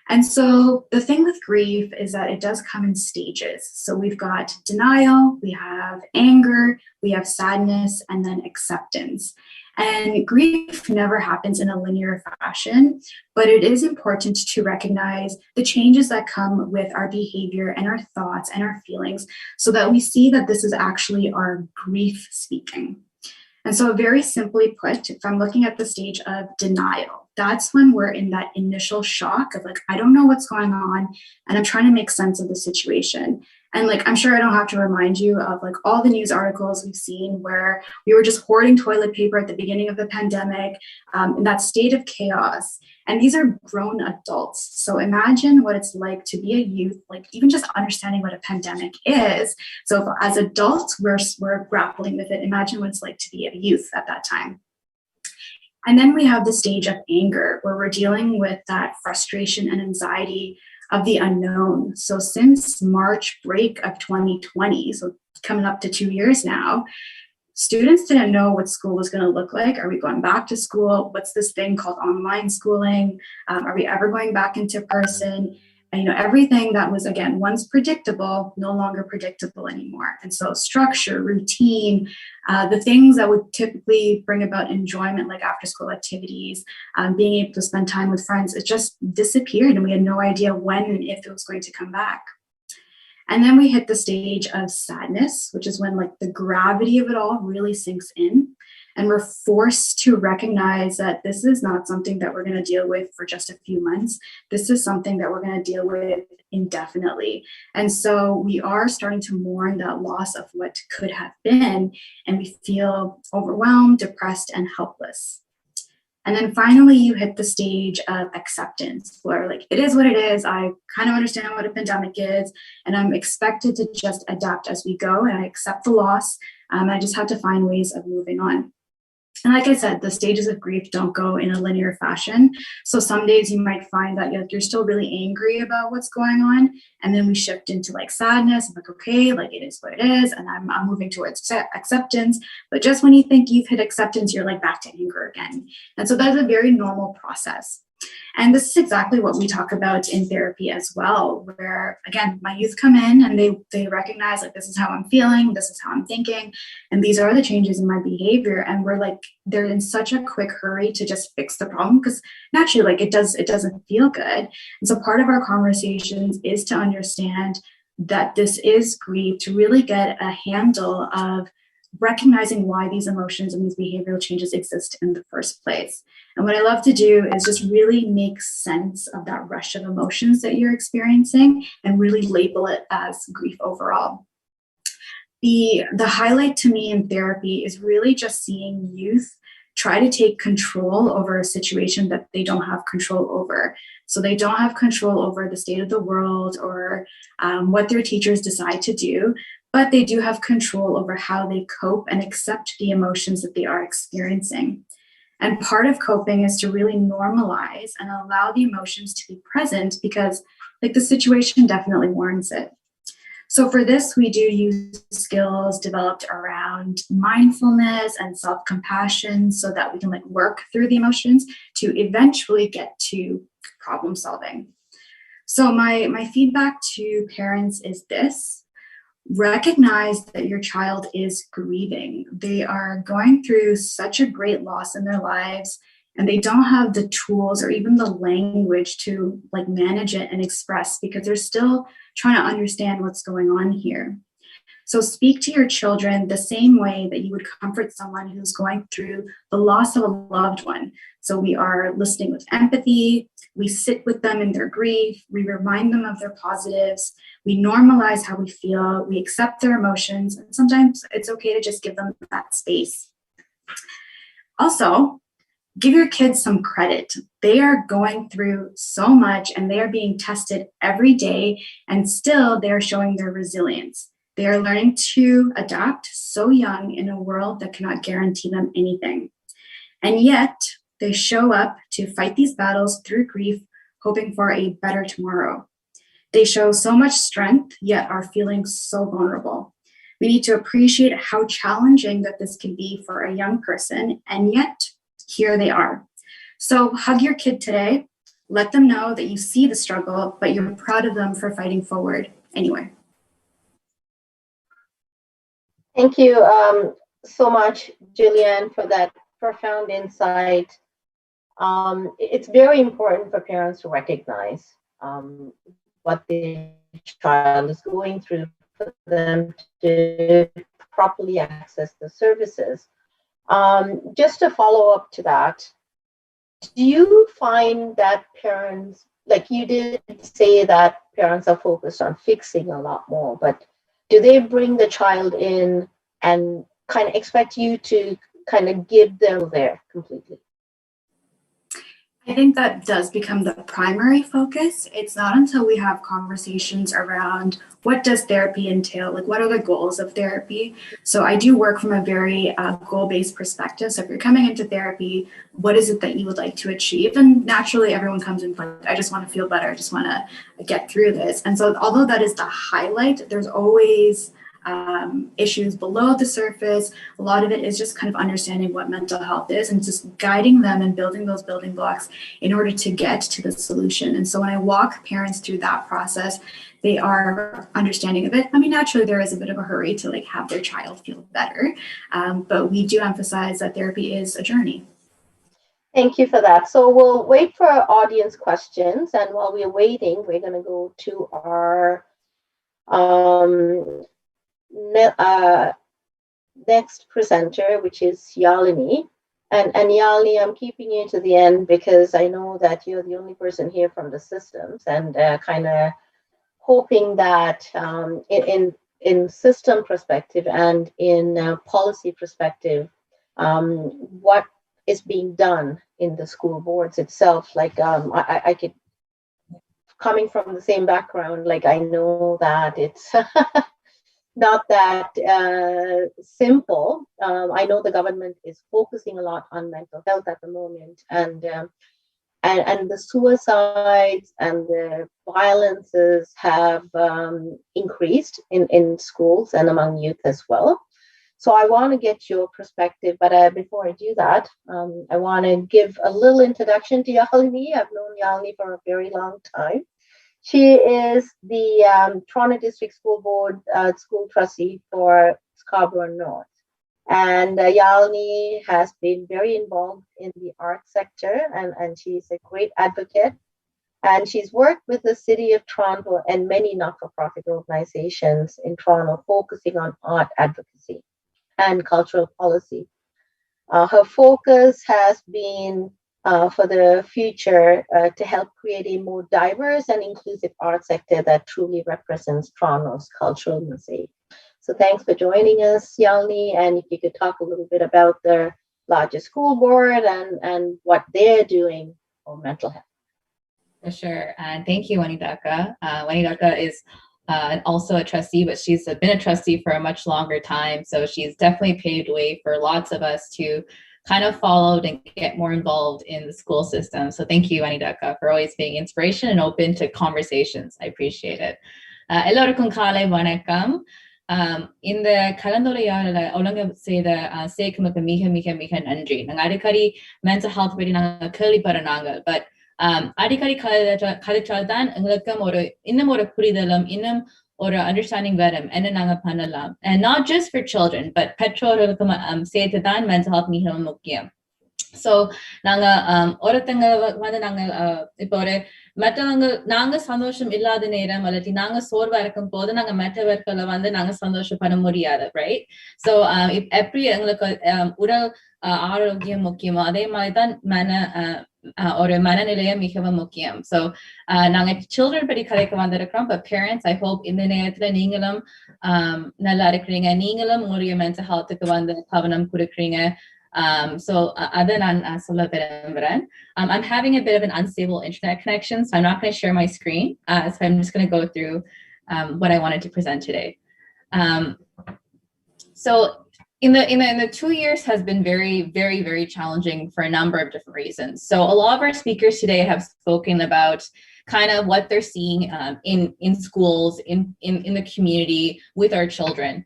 And so the thing with grief is that it does come in stages. So we've got denial, we have anger, we have sadness, and then acceptance. And grief never happens in a linear fashion, but it is important to recognize the changes that come with our behavior and our thoughts and our feelings so that we see that this is actually our grief speaking. And so very simply put, if I'm looking at the stage of denial, that's when we're in that initial shock of like, I don't know what's going on and I'm trying to make sense of the situation. And like, I'm sure I don't have to remind you of like all the news articles we've seen where we were just hoarding toilet paper at the beginning of the pandemic, in that state of chaos. And these are grown adults. So imagine what it's like to be a youth, like even just understanding what a pandemic is. So if, as adults, we're grappling with it. Imagine what it's like to be a youth at that time. And then we have the stage of anger where we're dealing with that frustration and anxiety of the unknown. So since March break of 2020, so coming up to 2 years now, students didn't know what school was going to look like. Are we going back to school? What's this thing called online schooling? Are we ever going back into person? And, you know, everything that was, again, once predictable, no longer predictable anymore. And so structure, routine, the things that would typically bring about enjoyment, like after school activities, being able to spend time with friends, it just disappeared. And we had no idea when and if it was going to come back. And then we hit the stage of sadness, which is when like the gravity of it all really sinks in. And we're forced to recognize that this is not something that we're going to deal with for just a few months. This is something that we're going to deal with indefinitely. And so we are starting to mourn that loss of what could have been. And we feel overwhelmed, depressed, and helpless. And then finally, you hit the stage of acceptance, where like, it is what it is. I kind of understand what a pandemic is, and I'm expected to just adapt as we go, and I accept the loss. I just have to find ways of moving on. And like I said, the stages of grief don't go in a linear fashion. So some days you might find that you're still really angry about what's going on. And then we shift into like sadness. I'm like, okay, like it is what it is. And I'm moving towards acceptance. But just when you think you've hit acceptance, you're like back to anger again. And so that's a very normal process. And this is exactly what we talk about in therapy as well, where again, my youth come in and they recognize like, this is how I'm feeling, this is how I'm thinking, and these are the changes in my behavior. And we're like, they're in such a quick hurry to just fix the problem because naturally, like it doesn't feel good. And so part of our conversations is to understand that this is grief, to really get a handle of recognizing why these emotions and these behavioral changes exist in the first place. And what I love to do is just really make sense of that rush of emotions that you're experiencing and really label it as grief overall. The highlight to me in therapy is really just seeing youth try to take control over a situation that they don't have control over. So they don't have control over the state of the world or what their teachers decide to do, but they do have control over how they cope and accept the emotions that they are experiencing. And part of coping is to really normalize and allow the emotions to be present because like the situation definitely warrants it. So for this, we do use skills developed around mindfulness and self-compassion so that we can like work through the emotions to eventually get to problem solving. So my feedback to parents is this: recognize that your child is grieving. They are going through such a great loss in their lives, and they don't have the tools or even the language to like manage it and express because they're still trying to understand what's going on here. So speak to your children the same way that you would comfort someone who's going through the loss of a loved one. So we are listening with empathy, we sit with them in their grief, we remind them of their positives, we normalize how we feel, we accept their emotions, and sometimes it's okay to just give them that space. Also, give your kids some credit. They are going through so much and they are being tested every day, and still they are showing their resilience. They are learning to adapt so young in a world that cannot guarantee them anything. And yet they show up to fight these battles through grief, hoping for a better tomorrow. They show so much strength, yet are feeling so vulnerable. We need to appreciate how challenging that this can be for a young person, and yet here they are. So hug your kid today. Let them know that you see the struggle, but you're proud of them for fighting forward anyway. Thank you so much, Julianne, for that profound insight. It's very important for parents to recognize what their child is going through for them to properly access the services. Just to follow up to that, do you find that parents, like you did say that parents are focused on fixing a lot more, but do they bring the child in and kind of expect you to kind of give them there completely? I think that does become the primary focus. It's not until we have conversations around what does therapy entail, like what are the goals of therapy. So I do work from a very goal-based perspective. So if you're coming into therapy, what is it that you would like to achieve? And naturally everyone comes in like, I just want to feel better. I just want to get through this. And so although that is the highlight, there's always issues below the surface. A lot of it is just kind of understanding what mental health is and just guiding them and building those building blocks in order to get to the solution. And so when I walk parents through that process, they are understanding of it. I mean, naturally, there is a bit of a hurry to like have their child feel better, but we do emphasize that therapy is a journey. Thank you for that. So we'll wait for our audience questions, and while we're waiting, we're going to go to our next presenter, which is Yalini. And Yalini, I'm keeping you to the end because I know that you're the only person here from the systems, and kind of hoping that in system perspective and in policy perspective, what is being done in the school boards itself. Like I could, coming from the same background, like I know that it's not that simple. I know the government is focusing a lot on mental health at the moment, and the suicides and the violences have increased in schools and among youth as well. So I want to get your perspective, but before I do that, I want to give a little introduction to Yalini. I've known Yalini for a very long time. She is the Toronto District School Board school trustee for Scarborough North. And Yalini has been very involved in the arts sector, and she's a great advocate. And she's worked with the City of Toronto and many not-for-profit organizations in Toronto focusing on art advocacy and cultural policy. Her focus has been for the future to help create a more diverse and inclusive art sector that truly represents Toronto's cultural mosaic. So thanks for joining us, Yalini, and if you could talk a little bit about the larger school board and what they're doing for mental health. For sure. And thank you, Wanidaka. Wanidaka is also a trustee, but she's been a trustee for a much longer time. So she's definitely paved way for lots of us to kind of follow and get more involved in the school system. So thank you, Wanidaka, for always being inspiration and open to conversations. I appreciate it. Ellarukum kale vanakkam. இந்த கலந்துரையாடல ஒழுங்க செய்த சேகமுக்கு மிக மிக மிக நன்றி. நாங்க அடிக்கடி mental health பற்றி நாங்க கேள்விப்படுறாங்க, பட் அடிக்கடி கதைச்சால்தான் எங்களுக்கும் இன்னும் ஒரு புரிதலும் இன்னும் ஒரு அண்டர்ஸ்டாண்டிங் வரும் என்ன நாங்க பண்ணலாம். And not just for children, but பெற்றோர்களுக்கும் சேர்த்து தான் மென்டல் ஹெல்த் மிகவும் முக்கியம். ஸோ நாங்க ஒருத்தங்க நாங்க இப்போ மற்றவங்க நாங்க சந்தோஷம் இல்லாத நேரம் அல்லது நாங்க சோர்வா இருக்கும் போது நாங்க மற்றவர்களை நாங்க சந்தோஷப்பட முடியாது, ரைட்? ஸோ எப்படி எங்களுக்கு உடல் ஆரோக்கியம் முக்கியமோ அதே மாதிரிதான் ஒரு மனநிலையம் மிகவும் முக்கியம். ஸோ நாங்க சில்ட்ரன் படி கதைக்கு வந்திருக்கிறோம், பட் பேரண்ட்ஸ் ஐ ஹோப் இந்த நேரத்துல நீங்களும் நல்லா இருக்கிறீங்க, நீங்களும் உங்களுடைய மென்டல் ஹெல்த்துக்கு கவனம் கொடுக்குறீங்க. So other than I'm having a bit of an unstable internet connection, so I'm not going to share my screen. So I'm just going to go through what I wanted to present today. So in the 2 years has been very, very, very challenging for a number of different reasons. So a lot of our speakers today have spoken about kind of what they're seeing in schools, in the community with our children.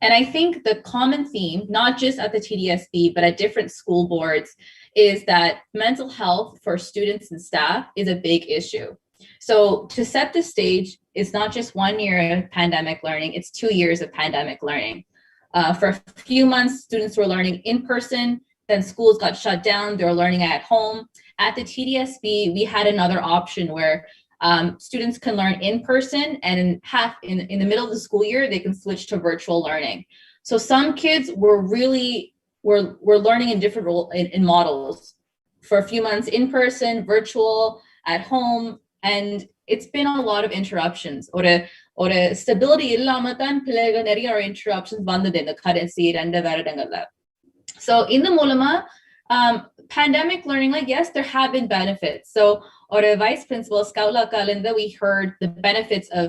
And I think the common theme, not just at the TDSB, but at different school boards, is that mental health for students and staff is a big issue. So to set the stage, it's not just 1 year of pandemic learning, it's 2 years of pandemic learning. For a few months, students were learning in person, then schools got shut down, they were learning at home. At the TDSB, we had another option where students can learn in person, and in the middle of the school year, they can switch to virtual learning. So some kids were learning in different in models for a few months in person, virtual, at home, and it's been a lot of interruptions. Or stability illama than பிள்ளைகள் நிறைய interruptions வந்தது இந்த கடைசி 2 வருடங்கள்ல. So in the மூலமா pandemic learning, yes, there have been benefits. So or a vice principal, Skaula Kalinda, we heard the benefits of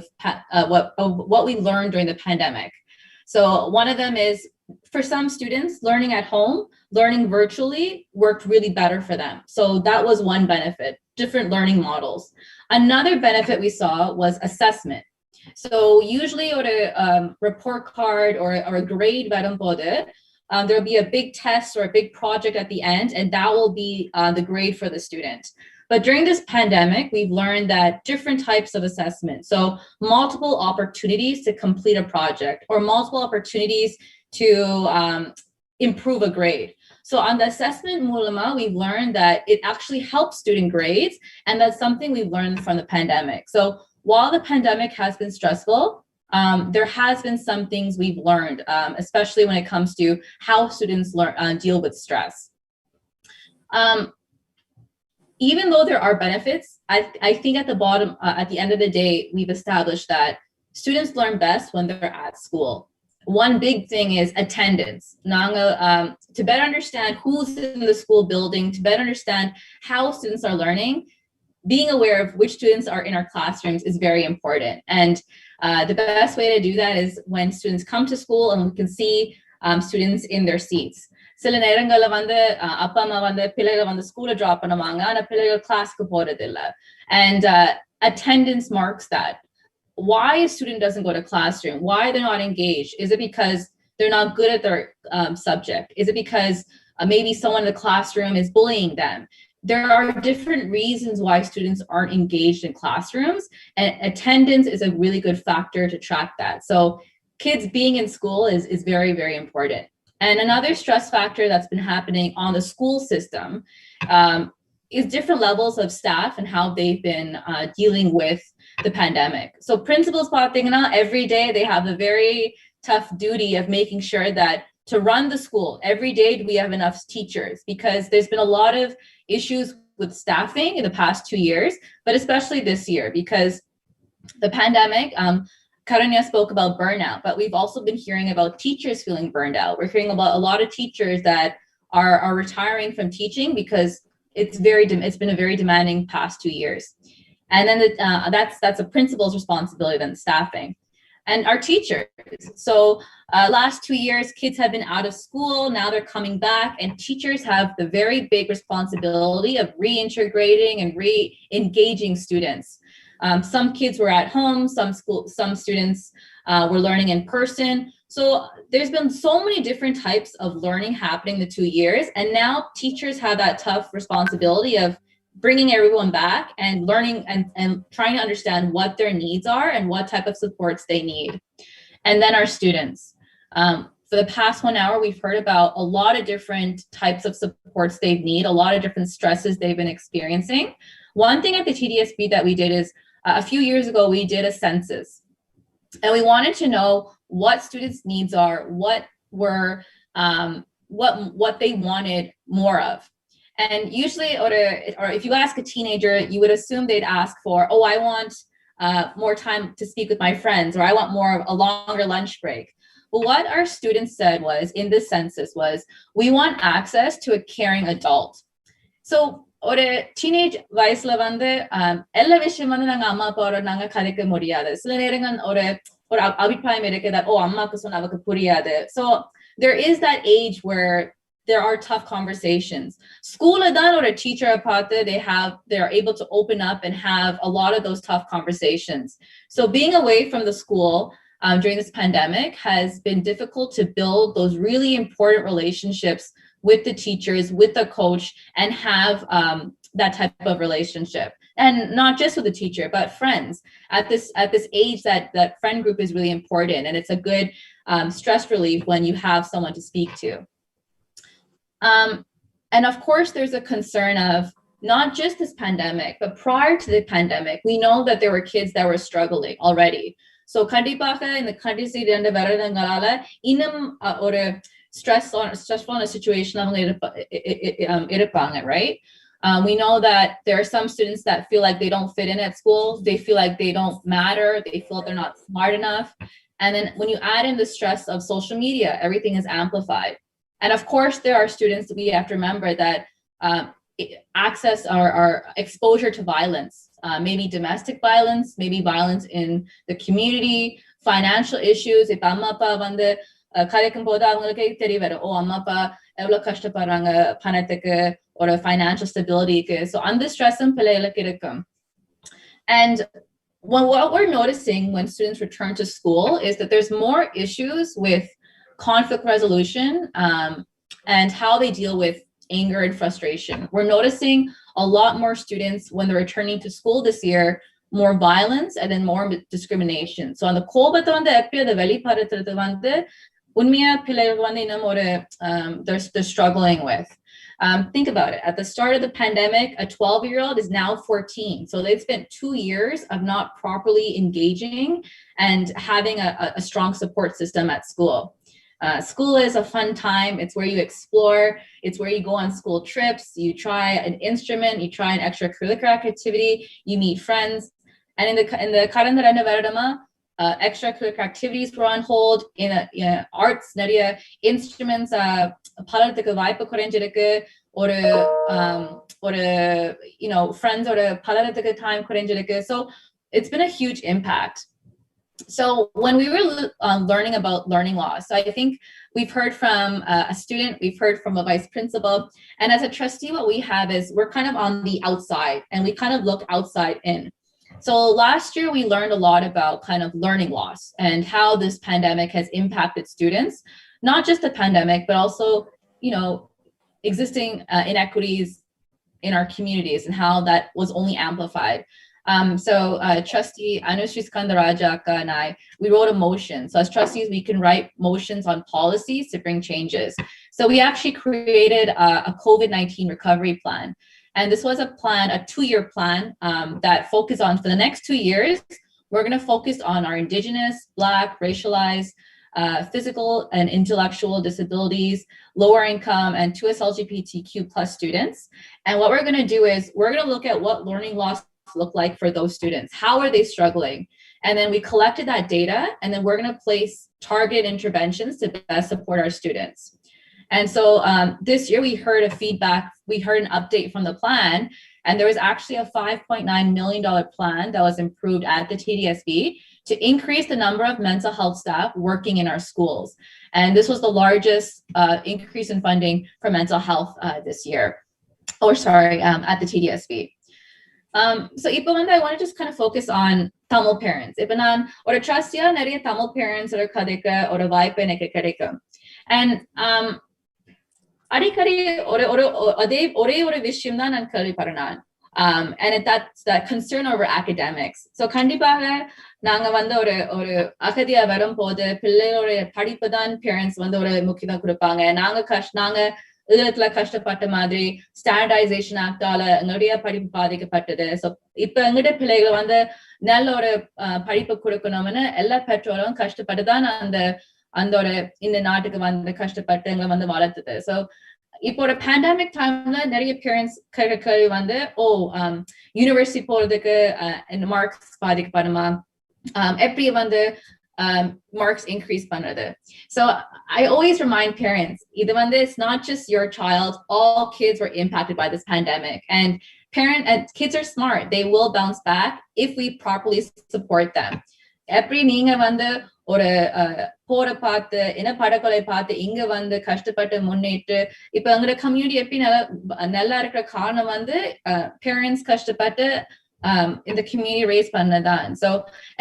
what we learned during the pandemic. So one of them is, for some students, learning at home, learning virtually worked really better for them. So that was one benefit, different learning models. Another benefit we saw was assessment. So usually or a report card or a grade, there'll be a big test or a big project at the end, and that will be the grade for the student. But during this pandemic, we've learned that different types of assessment, so multiple opportunities to complete a project or multiple opportunities to improve a grade. So on the assessment mulama, we've learned that it actually helps student grades, and that's something we've learned from the pandemic. So while the pandemic has been stressful, there has been some things we've learned, especially when it comes to how students deal with stress. Even though there are benefits, I think at the bottom, at the end of the day, we've established that students learn best when they're at school. One big thing is attendance. To better understand who's in the school building, to better understand how students are learning, being aware of which students are in our classrooms is very important. And The best way to do that is when students come to school and we can see students in their seats. சில நேரங்கள்ல வந்து அப்பா அம்மா வந்து பிள்ளைகளை வந்து ஸ்கூல்ல drop பண்ணுவாங்க ஆனா பிள்ளைகள் கிளாஸ்க்கு போறது இல்ல and attendance marks that. Why a student doesn't go to classroom? Why they're not engaged? Is it because they're not good at their subject? Is it because maybe someone in the classroom is bullying them? There are different reasons why students aren't engaged in classrooms, and attendance is a really good factor to track that. So kids being in school is very, very important. And another stress factor that's been happening on the school system is different levels of staff and how they've been dealing with the pandemic. So principals, every day they have a very tough duty of making sure that to run the school, every day we have enough teachers, because there's been a lot of issues with staffing in the past 2 years, but especially this year because the pandemic, Karanya spoke about burnout, but we've also been hearing about teachers feeling burned out. We're hearing about a lot of teachers that are retiring from teaching because it's been a very demanding past 2 years. And then that's a principal's responsibility than staffing. And our teachers. So last 2 years, kids have been out of school. Now they're coming back, and teachers have the very big responsibility of reintegrating and re-engaging students. Some kids were at home, some students were learning in person. So there's been so many different types of learning happening the 2 years. And now teachers have that tough responsibility of bringing everyone back and learning and trying to understand what their needs are and what type of supports they need. And then our students. For the past 1 hour, we've heard about a lot of different types of supports they need, a lot of different stresses they've been experiencing. One thing at the TDSB that we did is a few years ago, we did a census. And we wanted to know what students' needs are, what they wanted more of. And usually, or if you ask a teenager, you would assume they'd ask for, oh, I want more time to speak with my friends, or I want a longer lunch break. Well, what our students said was, in this census was, we want access to a caring adult. So, ஒரு teenage வயசுல வந்து எல்லா விஷயம் வந்து நாங்க அம்மா அப்பாவோட நாங்க கதைக்க முடியாது. சில நேரங்கள் ஒரு அபிப்பிராயம் இருக்கு that அம்மாக்கு சொன்னா அவருக்கு புரியாது. So there is that age where there are tough conversations. School தான் ஒரு teacher பார்த்து they are able to open up and have a lot of those tough conversations. So being away from the school during this pandemic has been difficult to build those really important relationships with the teachers, with the coach, and have that type of relationship. And not just with the teacher, but friends. At this age, that friend group is really important, and it's a good stress relief when you have someone to speak to. And of course, there's a concern of not just this pandemic, but prior to the pandemic, we know that there were kids that were struggling already. So கண்டிப்பாக இந்த கடைசி 2 வருடங்களால இன்னும் ஒரு stressful situation இருப்பாங்க, right? We know that there are some students that feel like they don't fit in at school. They feel like they don't matter. They feel like they're not smart enough. And then when you add in the stress of social media, everything is amplified. And of course, there are students that we have to remember that access our exposure to violence, maybe domestic violence, maybe violence in the community, financial issues. If amma appa வந்து கதைக்கும் போது அவங்களுக்கு தெரிய வரும், அம்மா அப்பா எவ்வளவு கஷ்டப்படுறாங்க பணத்துக்கு ஒரு financial stabilityக்கு. So அந்த ஸ்ட்ரெஸ்ஸும் பிள்ளைகளுக்கு இருக்கும். And what we're noticing when students return to school is that there's more issues with conflict resolution and how they deal with anger and frustration. We're noticing a lot more students when they're returning to school this year, more violence and then more discrimination. So on the கோபத்தை வந்து எப்படி அதை வெளிப்படுத்துறது வந்து உண்மையா பிள்ளைகள் வந்து இன்னும் ஒரு they're struggling with. Think about it. At the start of the pandemic, a 12-year-old is now 14. So they've spent 2 years of not properly engaging and having a strong support system at school. School is a fun time. It's where you explore. It's where you go on school trips. You try an instrument. You try an extracurricular activity. You meet friends. And in the கடந்த 2 வருடமா extracurricular activities were on hold. In arts, நிறைய instruments பலத்துக்கு வாய்ப்பு குறைஞ்சிருக்கு. ஒரு friends ஓட பலத்துக்கு time குறைஞ்சிருக்கு. So it's been a huge impact. So when we were learning about learning loss, so I think we've heard from a student, we've heard from a vice principal, and as a trustee, what we have is we're kind of on the outside and we kind of look outside in. So last year, we learned a lot about kind of learning loss and how this pandemic has impacted students, not just the pandemic, but also, you know, existing inequities in our communities and how that was only amplified. So Trustee Anushree Skandarajaka and I, we wrote a motion. So as trustees, we can write motions on policies to bring changes. So we actually created a COVID-19 recovery plan. And this was a plan, a 2-year plan that focused on, for the next 2 years, we're going to focus on our Indigenous, Black, racialized, physical and intellectual disabilities, lower income, and 2S LGBTQ plus students. And what we're going to do is we're going to look at what learning loss look like for those students. How are they struggling? And then we collected that data, and then we're going to place targeted interventions to best support our students. And so this year we heard a feedback, we heard an update from the plan, and there was actually a $5.9 million plan that was approved at the TDSB to increase the number of mental health staff working in our schools. And this was the largest increase in funding for mental health this year, at the TDSB. So இப்போ வந்து I want to just kind of focus on Tamil parents. இப்போ நான் ஒரு ட்ரஸ்டியா நிறைய Tamil parents ஓட கதைக்க ஒரு வாய்ப்பு எனக்கு கிடைக்கும். And அடிக்கடி ஒரே ஒரு விஷயம் தான் நான் கேள்விப்படுறேன். And that's that concern over academics. So கண்டிப்பாக நாங்க வந்து ஒரு அகதியா வரும்போது பிள்ளையோட படிப்பு தான் parents வந்து ஒரு முக்கியத்துவம் கொடுப்பாங்க. நாங்க இதுல கஷ்டப்பட்ட மாதிரி ஸ்டாண்டர்டைசேஷன் ஆக்டால எங்களுடைய படிப்பு பாதிக்கப்பட்டது. ஸோ இப்ப எங்கிட்ட பிள்ளைகளை வந்து நல்ல ஒரு படிப்பு கொடுக்கணும்னு எல்லா பெற்றோரும் கஷ்டப்பட்டு தான் அந்த ஒரு இந்த நாட்டுக்கு வந்து கஷ்டப்பட்டு எங்களை வந்து வளர்த்துது. ஸோ இப்போ ஒரு பேண்டமிக் டைம்ல நிறைய பேரண்ட்ஸ் கேள்வி வந்து யூனிவர்சிட்டி போறதுக்கு மார்க்ஸ் பாதிக்கப்படுமா, எப்படி வந்து marks increase பண்றது. So I always remind parents, it's not just your child, all kids were impacted by this pandemic, and kids are smart, they will bounce back if we properly support them. எப்படி நீங்க வந்து ஒரு போற பார்த்து என்ன படக்கொலை பார்த்து இங்க வந்து கஷ்டப்பட்டு முன்னேற்று இப்ப எங்களோட கம்யூனிட்டி எப்படி நல்லா இருக்கிற காரணம் வந்து parents கஷ்டப்பட்டு in the community raise பண்ணதான். So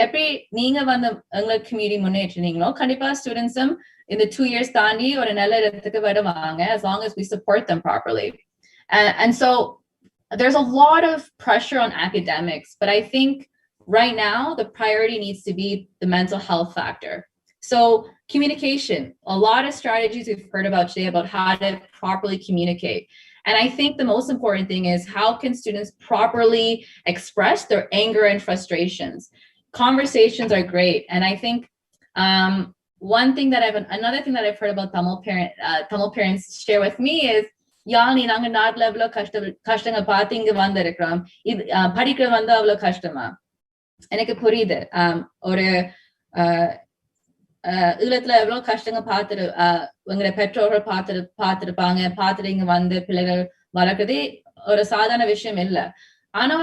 எப்படி நீங்க வந்து எங்களோட community முன்னேற்றினீங்களோ கண்டிப்பா students-உம் in the 2 years தாண்டி ஒரு நல்ல இடத்துக்கு வருவாங்க, as long as we support them properly. And so there's a lot of pressure on academics, but I think right now the priority needs to be the mental health factor. So communication, a lot of strategies we've heard about today about how to properly communicate. And I think the most important thing is how can students properly express their anger and frustrations? Conversations are great. And I think another thing that I've heard about Tamil parents share with me is, Yazhini நாங்க நாட்டுல எவ்வளவு கஷ்டங்க பார்த்து இங்க வந்திருக்கிறோம், இது படிக்கிற வந்து அவ்வளவு கஷ்டமா? எனக்கு புரியுது. ஒரு இல்லத்துல எவ்வளவு கஷ்டங்க பார்த்துட்டு எங்களை பெற்றோர்கள் பார்த்துட்டு இங்க வந்து பிள்ளைகள் வளர்க்கறதே ஒரு சாதாரண விஷயம் இல்ல. ஆனா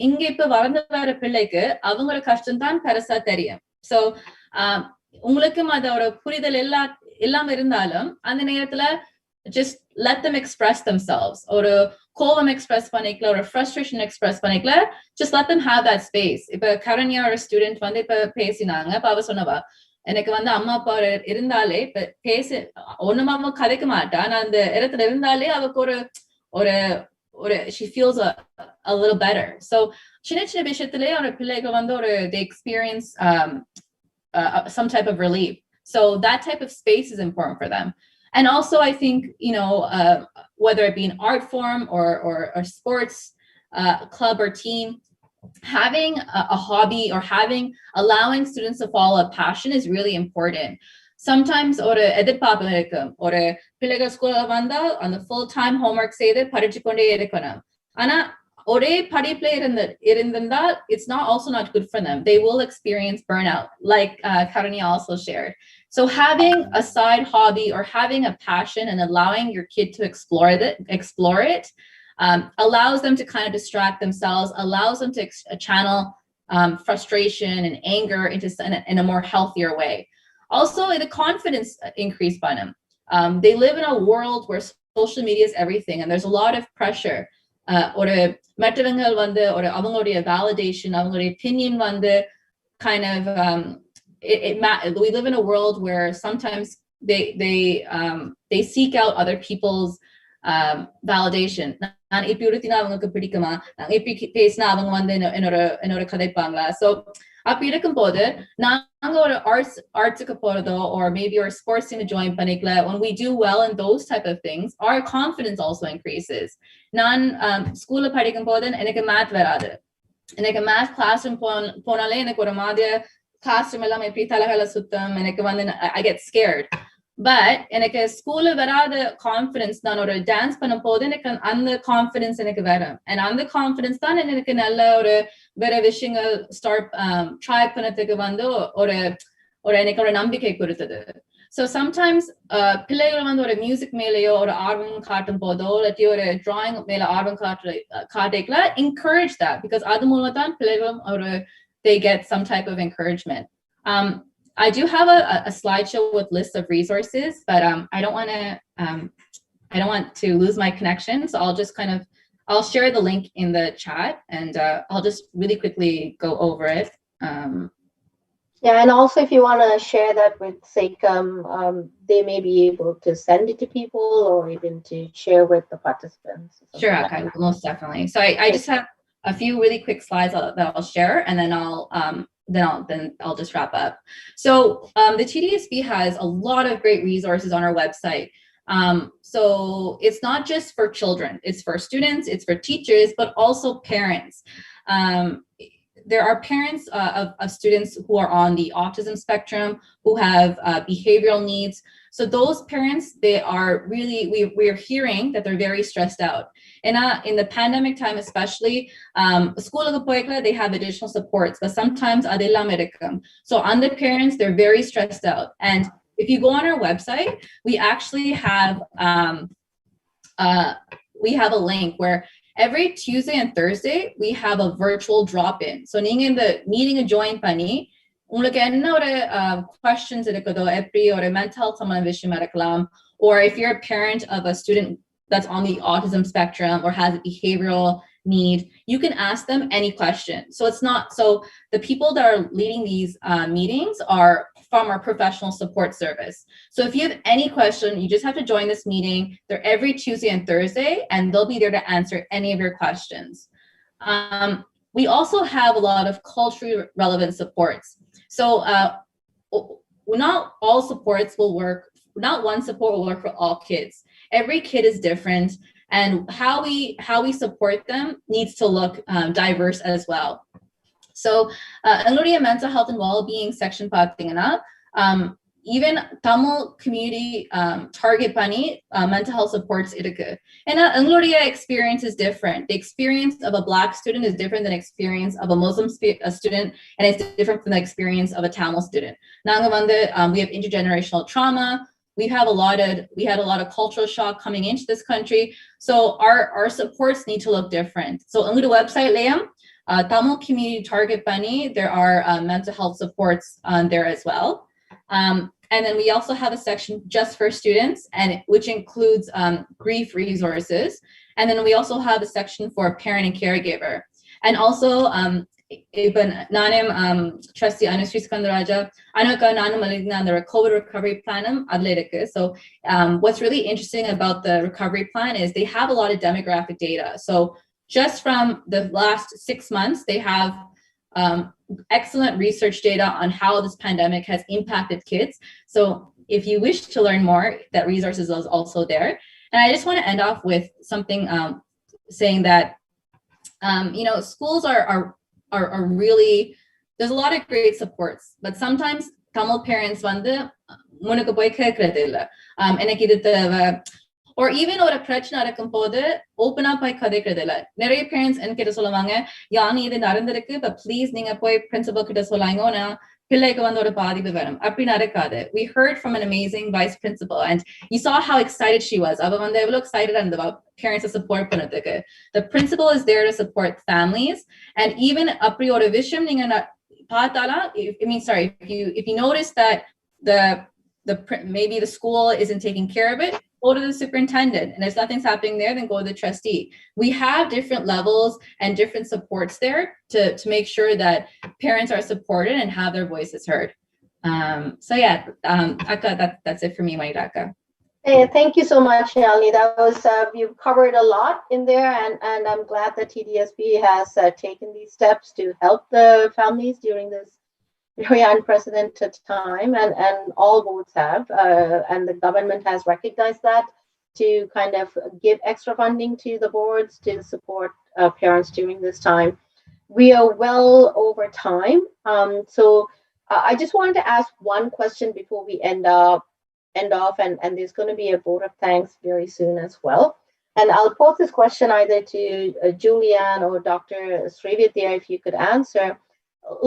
இங்க இப்ப வளர்ந்து வர பிள்ளைக்கு அவங்களோட கஷ்டம் தான் பெருசா தெரியும். சோ உங்களுக்கும் அதோட புரிதல் இல்லாம இருந்தாலும் அந்த நேரத்துல just let them express themselves. ஒரு கோபம் எக்ஸ்பிரஸ் பண்ணிக்கல, ஒரு frustration எக்ஸ்பிரஸ் பண்ணிக்கல, just let them have that space. இப்ப கரண்யா ஒரு ஸ்டூடெண்ட் வந்து இப்ப பேசினாங்க, இப்ப அவ சொன்னவா எனக்கு வந்து அம்மா அப்பா இருந்தாலே இப்ப ஒண்ணுமா அவ கதைக்க மாட்டா, நான் அந்த இடத்துல இருந்தாலே அவக்கு ஒரு she feels a little better. So சின்ன விஷயத்திலே ஒரு பிள்ளைகள் வந்து they experience some type of relief. So that type of space is important for them. And also I think, whether it be an art form or sports club or team, having a hobby or allowing students to follow a passion is really important. Sometimes எதிர்பார்ப்பு இருக்கும், ஒரு பிள்ளைகள் ஸ்கூல்ல வந்தா அந்த full time homework செய்து படிச்சு கொண்டே இருக்கணும். ஆனா ஒரே படிப்புல இருந்தால் it's also not good for them. They will experience burnout, like Karani also shared. So having a side hobby or having a passion and allowing your kid to explore it allows them to kind of distract themselves, allows them to channel frustration and anger in a more healthier way. Also, the confidence increase panam. They live in a world where social media is everything, and there's a lot of pressure. Or மற்றவங்கள் வந்து ஒரு அவங்களுடைய validation, அவங்களுடைய opinion வந்து kind of we live in a world where sometimes they seek out other people's validation. நான் இப்படி உடுத்தினா அவங்களுக்கு பிடிக்குமா, நான் இப்படி பேசினா அவங்க வந்து என்னோட கதைப்பாங்களா. So அப்படி இருக்கும்போது நாங்க ஒரு artsக்கு போறதோ or maybe ஒரு sports team join பண்ணிக்கல, when we do well in those type of things, our confidence also increases. நான் ஸ்கூல்ல படிக்கும் போது எனக்கு math வராது. எனக்கு math classroom போனாலே எனக்கு ஒரு மாதிரி classroom எல்லாம் எப்படி தலைகள சுத்தம், எனக்கு வந்து I get scared. But எனக்கு ஸ்கூல்ல வராத கான்ஃபிடன்ஸ் நான் ஒரு டான்ஸ் பண்ணும் போது எனக்கு அந்த கான்ஃபிடன்ஸ் எனக்கு வரும். அண்ட் அந்த கான்ஃபிடன்ஸ் தான் எனக்கு நல்ல ஒரு வேற விஷயங்கள் ஸ்டார்ட் ட்ரை பண்ணதுக்கு வந்து எனக்கு ஒரு நம்பிக்கை கொடுத்தது. ஸோ சம்டைம்ஸ் பிள்ளைகள் வந்து ஒரு மியூசிக் மேலேயோ ஒரு ஆர்வம் காட்டும் போதோ இல்லாட்டி ஒரு டிராயிங் மேல ஆர்வம் காட்டிக்கல encourage that, because அது மூலமா தான் பிள்ளைகளும் ஒரு they get some type of encouragement. I do have a slideshow with lists of resources, but I don't want to lose my connection, so I'll share the link in the chat, and I'll just really quickly go over it. Yeah, and also if you want to share that with SACEM, they may be able to send it to people or even to share with the participants. Sure, okay, most definitely. So I just have a few really quick slides that I'll share, and then I'll just wrap up. So the TDSB has a lot of great resources on our website. So it's not just for children, it's for students, it's for teachers, but also parents. There are parents of students who are on the autism spectrum, who have behavioral needs. So those parents, they are really, we're hearing that they're very stressed out. And in the pandemic time, especially, school they have additional supports, but sometimes adilla medicum. So on the parents, they're very stressed out. And if you go on our website, we actually have a link where every Tuesday and Thursday, we have a virtual drop-in. So நீங்க இந்த meeting join பண்ணி உங்களுக்கு என்ன ஒரு questions இருக்குதோ, எப்படி ஒரு mental health சம்பந்த விஷயம் இருக்கலாம், or if you're a parent of a student that's on the autism spectrum or has a behavioral need, you can ask them any question. So the people that are leading these meetings are from our professional support service. So if you have any question, you just have to join this meeting. They're every Tuesday and Thursday, and they'll be there to answer any of your questions. We also have a lot of culturally relevant supports. So not all supports will work, not one support will work for all kids. Every kid is different, and how we support them needs to look diverse as well. So எங்களுடைய mental health and well-being section பார்த்தீங்கன்னா even Tamil community target பண்ணி mental health supports இருக்கு. ஏன்னா எங்களுடைய experience is different. The experience of a Black student is different than experience of a Muslim student, and it's different from the experience of a Tamil student. நாங்க வந்து we have intergenerational trauma. We had a lot of cultural shock coming into this country. So our supports need to look different. So on the website, Liam, Tamil community target bunny, there are mental health supports on there as well. And then we also have a section just for students, and which includes grief resources. And then we also have a section for parent and caregiver. And also, even nanem trustee Anushree Skandaraja anaka nanum maligna the COVID recovery plan adledike. So what's really interesting about the recovery plan is they have a lot of demographic data. So just from the last 6 months, they have excellent research data on how this pandemic has impacted kids. So if you wish to learn more, that resources is also there. And I just want to end off with something saying that schools are really, there's a lot of great supports, but sometimes Tamil parents வந்து முனுக்கு போய் கேட்கறது இல்ல, எனக்கு இது தேவை, or even ஒரு பிரச்சனை இருக்கும் போது ஓப்பனா போய் கதைக்கிறது இல்ல. நிறைய பேரண்ட்ஸ் என்கிட்ட சொல்லுவாங்க, யானி இது நடந்திருக்கு, but ப்ளீஸ் நீங்க போய் பிரின்சிபல் கிட்ட சொல்லாங்க, நான் பிள்ளைக்கு வந்து ஒரு பாதிப்பு வரும் அப்படி நடக்காது. We heard from an amazing vice principal and you saw how excited she was. அவ வந்து எவ்வளவு excited இருந்தவா parents support பண்ணதுக்கு. The principal is there to support families and even அப்படி ஒரு விஷயம் நீங்க பார்த்தாலாம், if you notice that maybe the school isn't taking care of it, go to the superintendent, and if nothing's happening there, then go to the trustee. We have different levels and different supports there to make sure that parents are supported and have their voices heard. So yeah, Akka, that's it for me, Maidaka. Hey, thank you so much, Yalini. That was you've covered a lot in there, and I'm glad that TDSB has taken these steps to help the families during this very unprecedented time, and all boards have, and the government has recognized that to kind of give extra funding to the boards to support parents during this time. We are well over time, so I just wanted to ask one question before we end off, and there's going to be a vote of thanks very soon as well. And I'll pose this question either to Julianne or Dr. Srividya, if you could answer.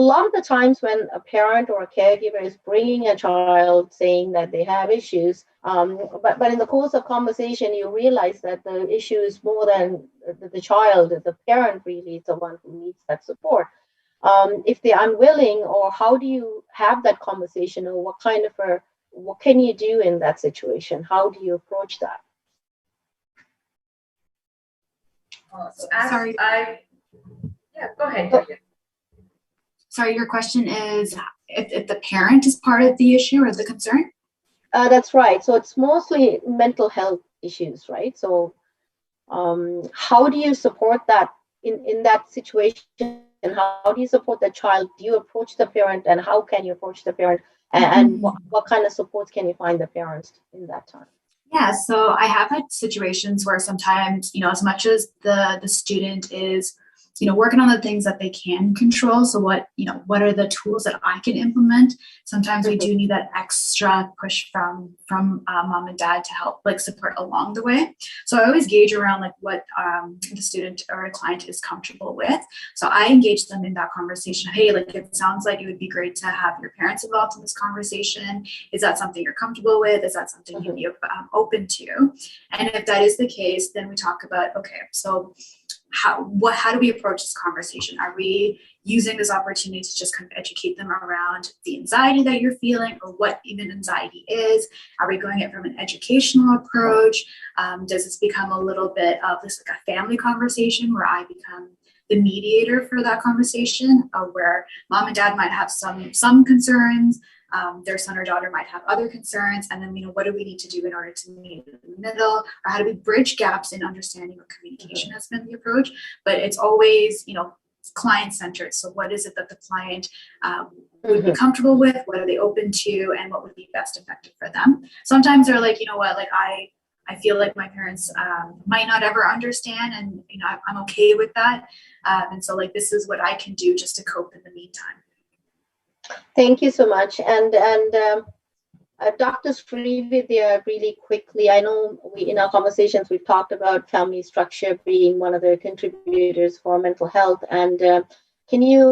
A lot of the times when a parent or a caregiver is bringing a child saying that they have issues, but in the course of conversation, you realize that the issue is more than the child. The parent really is the one who needs that support. If they're unwilling, or how do you have that conversation, or what can you do in that situation? How do you approach that? Sorry. Go ahead. Sorry, your question is if the parent is part of the issue or the concern? That's right. So it's mostly mental health issues, right? So how do you support that in that situation? And how do you support the child? Do you approach the parent, and how can you approach the parent? And what kind of supports can you find the parents in that time? Yeah, so I have had situations where sometimes, as much as the student is working on the things that they can control. So what are the tools that I can implement? Sometimes we do need that extra push from mom and dad to help support along the way. So I always gauge around what the student or a client is comfortable with. So I engage them in that conversation. Hey, it sounds like it would be great to have your parents involved in this conversation. Is that something you're comfortable with? Is that something you'd be open to? And if that is the case, then we talk about, okay, so how do we approach this conversation? Are we using this opportunity to just kind of educate them around the anxiety that you're feeling, or what even anxiety is? Are we going it from an educational approach? Does this become a little bit of this a family conversation where I become the mediator for that conversation, where mom and dad might have some concerns, their son or daughter might have other concerns, and then what do we need to do in order to meet in the middle, or how do we bridge gaps in understanding or communication has been the approach. But it's always client centered. So what is it that the client would be comfortable with? What are they open to? And what would be best effective for them? Sometimes they're like, I feel like my parents might not ever understand, and I'm okay with that. And so this is what I can do just to cope in the meantime. Thank you so much. And Dr. Srividya, really quickly, I know in our conversations we've talked about family structure being one of the contributors for mental health. And can you,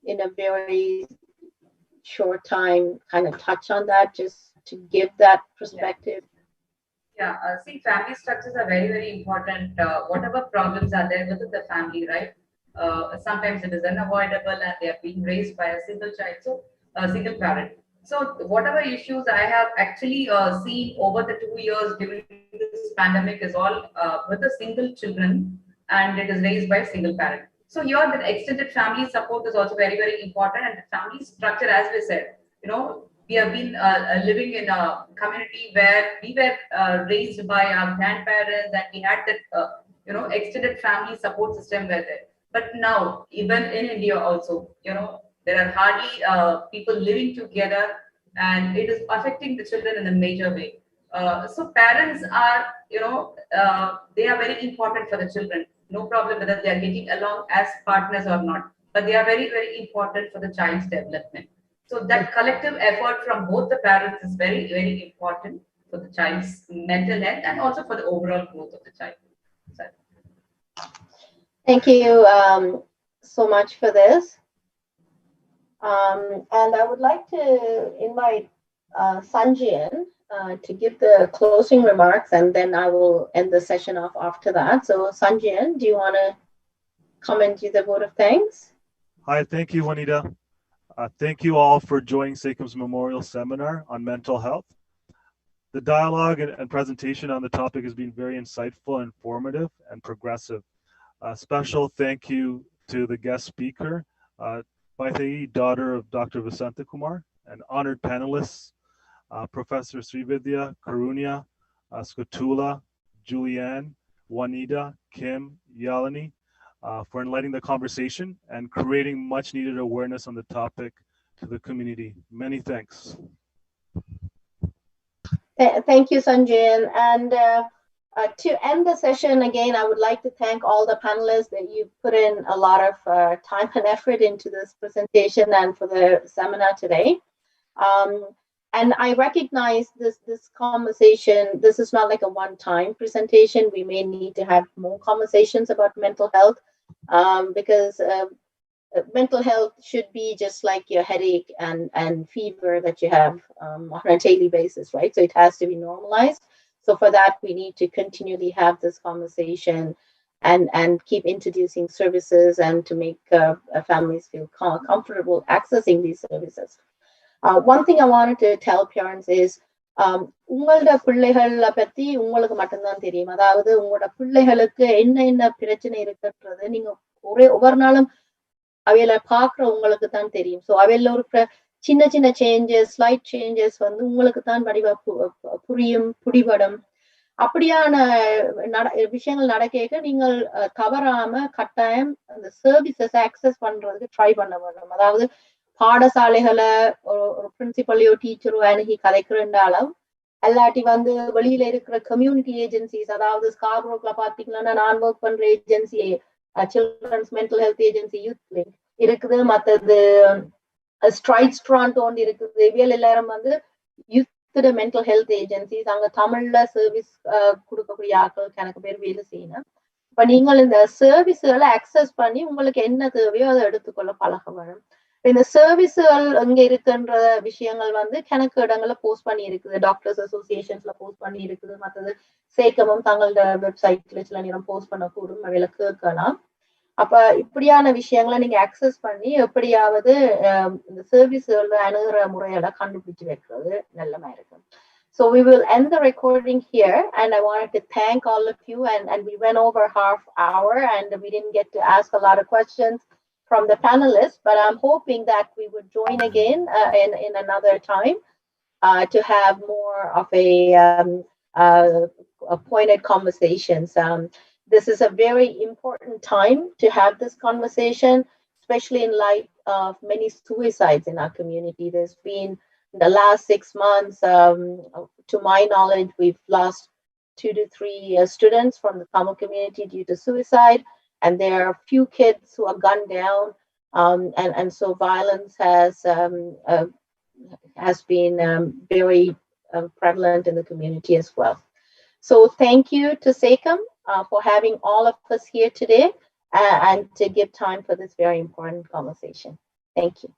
in a very short time, kind of touch on that, just to give that perspective? Yeah, see, family structures are very, very important. Whatever problems are there within the family, right? Sometimes it is unavoidable, and they are being raised by a single child, so a single parent. So whatever issues I have actually seen over the 2 years during this pandemic is all with the single children, and it is raised by a single parent. So here the extended family support is also very, very important, and the family structure, as we said, we have been living in a community where we were raised by our grandparents, and we had that extended family support system with it. But now, even in India also, there are hardly people living together, and it is affecting the children in a major way. So parents are, they are very important for the children. No problem whether they are getting along as partners or not, but they are very, very important for the child's development. So that collective effort from both the parents is very, very important for the child's mental health and also for the overall growth of the child. So. Thank you so much for this. And I would like to invite Sanjian to give the closing remarks, and then I will end the session off after that. So Sanjian, do you want to comment with the vote of thanks? Hi, thank you, Juanita. Thank you all for joining SACEM's Memorial Seminar on Mental Health. The dialogue and presentation on the topic has been very insightful, informative, and progressive. Special thank you to the guest speaker, Vaidehi, daughter of Dr. Vasanthakumar, and honored panelists, Professor Srividya, Karunya, Skotula, Julianne, Juanita, Kim, Yalini, for enlightening the conversation and creating much needed awareness on the topic to the community. Many thanks. Thank you, Sanjian. And to end the session, again, I would like to thank all the panelists that you put in a lot of time and effort into this presentation and for the seminar today. And I recognize this conversation, this is not like a one-time presentation. We may need to have more conversations about mental health because mental health should be just like your headache and fever that you have on a daily basis, right? So it has to be normalized. So for that, we need to continually have this conversation and keep introducing services and to make families feel comfortable accessing these services. One thing I wanted to tell parents is உங்களோட பிள்ளைகளை பத்தி உங்களுக்கு மட்டும்தான் தெரியும். அதாவது உங்களோட பிள்ளைகளுக்கு என்ன பிரச்சனை இருக்குன்றது நீங்க ஒவ்வொரு நாளும் அவையில பாக்குற உங்களுக்கு தான் தெரியும். ஸோ அவையில ஒரு சின்ன சின்ன சேஞ்சஸ், ஸ்லைட் சேஞ்சஸ் வந்து உங்களுக்கு தான் புரியும், பிடிபடும். அப்படியான விஷயங்கள் நடக்க நீங்கள் தவறாம கட்டாயம் அந்த சர்வீசஸ் ஆக்சஸ் பண்றதுக்கு ட்ரை பண்ண வேண்டும். அதாவது பாடசாலைகளை ஒரு பிரின்சிபலையோ டீச்சரோ அணுகி கதைக்கிறண்டாலும் அல்லாட்டி வந்து வெளியில இருக்கிற கம்யூனிட்டி ஏஜென்சிஸ், அதாவது ஸ்கார்ப்ரோக்ல பாத்தீங்கன்னா நான் ஒர்க் பண்ற agency children's mental health agency youth link இருக்குது, மற்றது ஸ்ட்ரைட்ஸ் ட்ரான்டோன்னு இருக்குது. இவையில் எல்லாரும் வந்து யூத் மென்டல் ஹெல்த் ஏஜென்சிஸ், அங்க தமிழ்ல சர்வீஸ் கொடுக்கக்கூடிய ஆட்கள் கணக்கு பேர் வேலை செய்யணும். இப்ப நீங்கள் இந்த சர்வீஸ்களை அக்சஸ் பண்ணி உங்களுக்கு என்ன தேவையோ அதை எடுத்துக்கொள்ள பழக வேணும். இந்த சர்வீஸ்கள் அங்க இருக்குன்ற விஷயங்கள் வந்து கணக்கு இடங்கள்ல போஸ்ட் பண்ணி இருக்குது, டாக்டர்ஸ் அசோசியேஷன்ஸ்ல போஸ்ட் பண்ணி இருக்குது, மற்றது சேக்கமும் தங்களோட வெப்சைட்ல சில நேரம் போஸ்ட் பண்ணக்கூடும், அவையில கேட்கலாம். அப்ப இப்படியான விஷயங்களை நீங்க அக்சஸ் பண்ணி எப்படியாவது இந்த சர்வீஸ்கள் அணுகிற முறைகளை கண்டுபிடிச்சு வைக்கிறது நல்லமா இருக்கும். So we will end the recording here, and I wanted to thank all of you, and we went over half hour and we didn't get to ask a lot of questions from the panelists, but I'm hoping that we would join again in another time to have more of a pointed conversations. This is a very important time to have this conversation, especially in light of many suicides in our community. There's been in the last 6 months, to my knowledge, we've lost 2 to 3 students from the Tamil community due to suicide. And there are a few kids who are gunned down, and so violence has been very prevalent in the community as well. So thank you to SACEM for having all of us here today and to give time for this very important conversation. Thank you.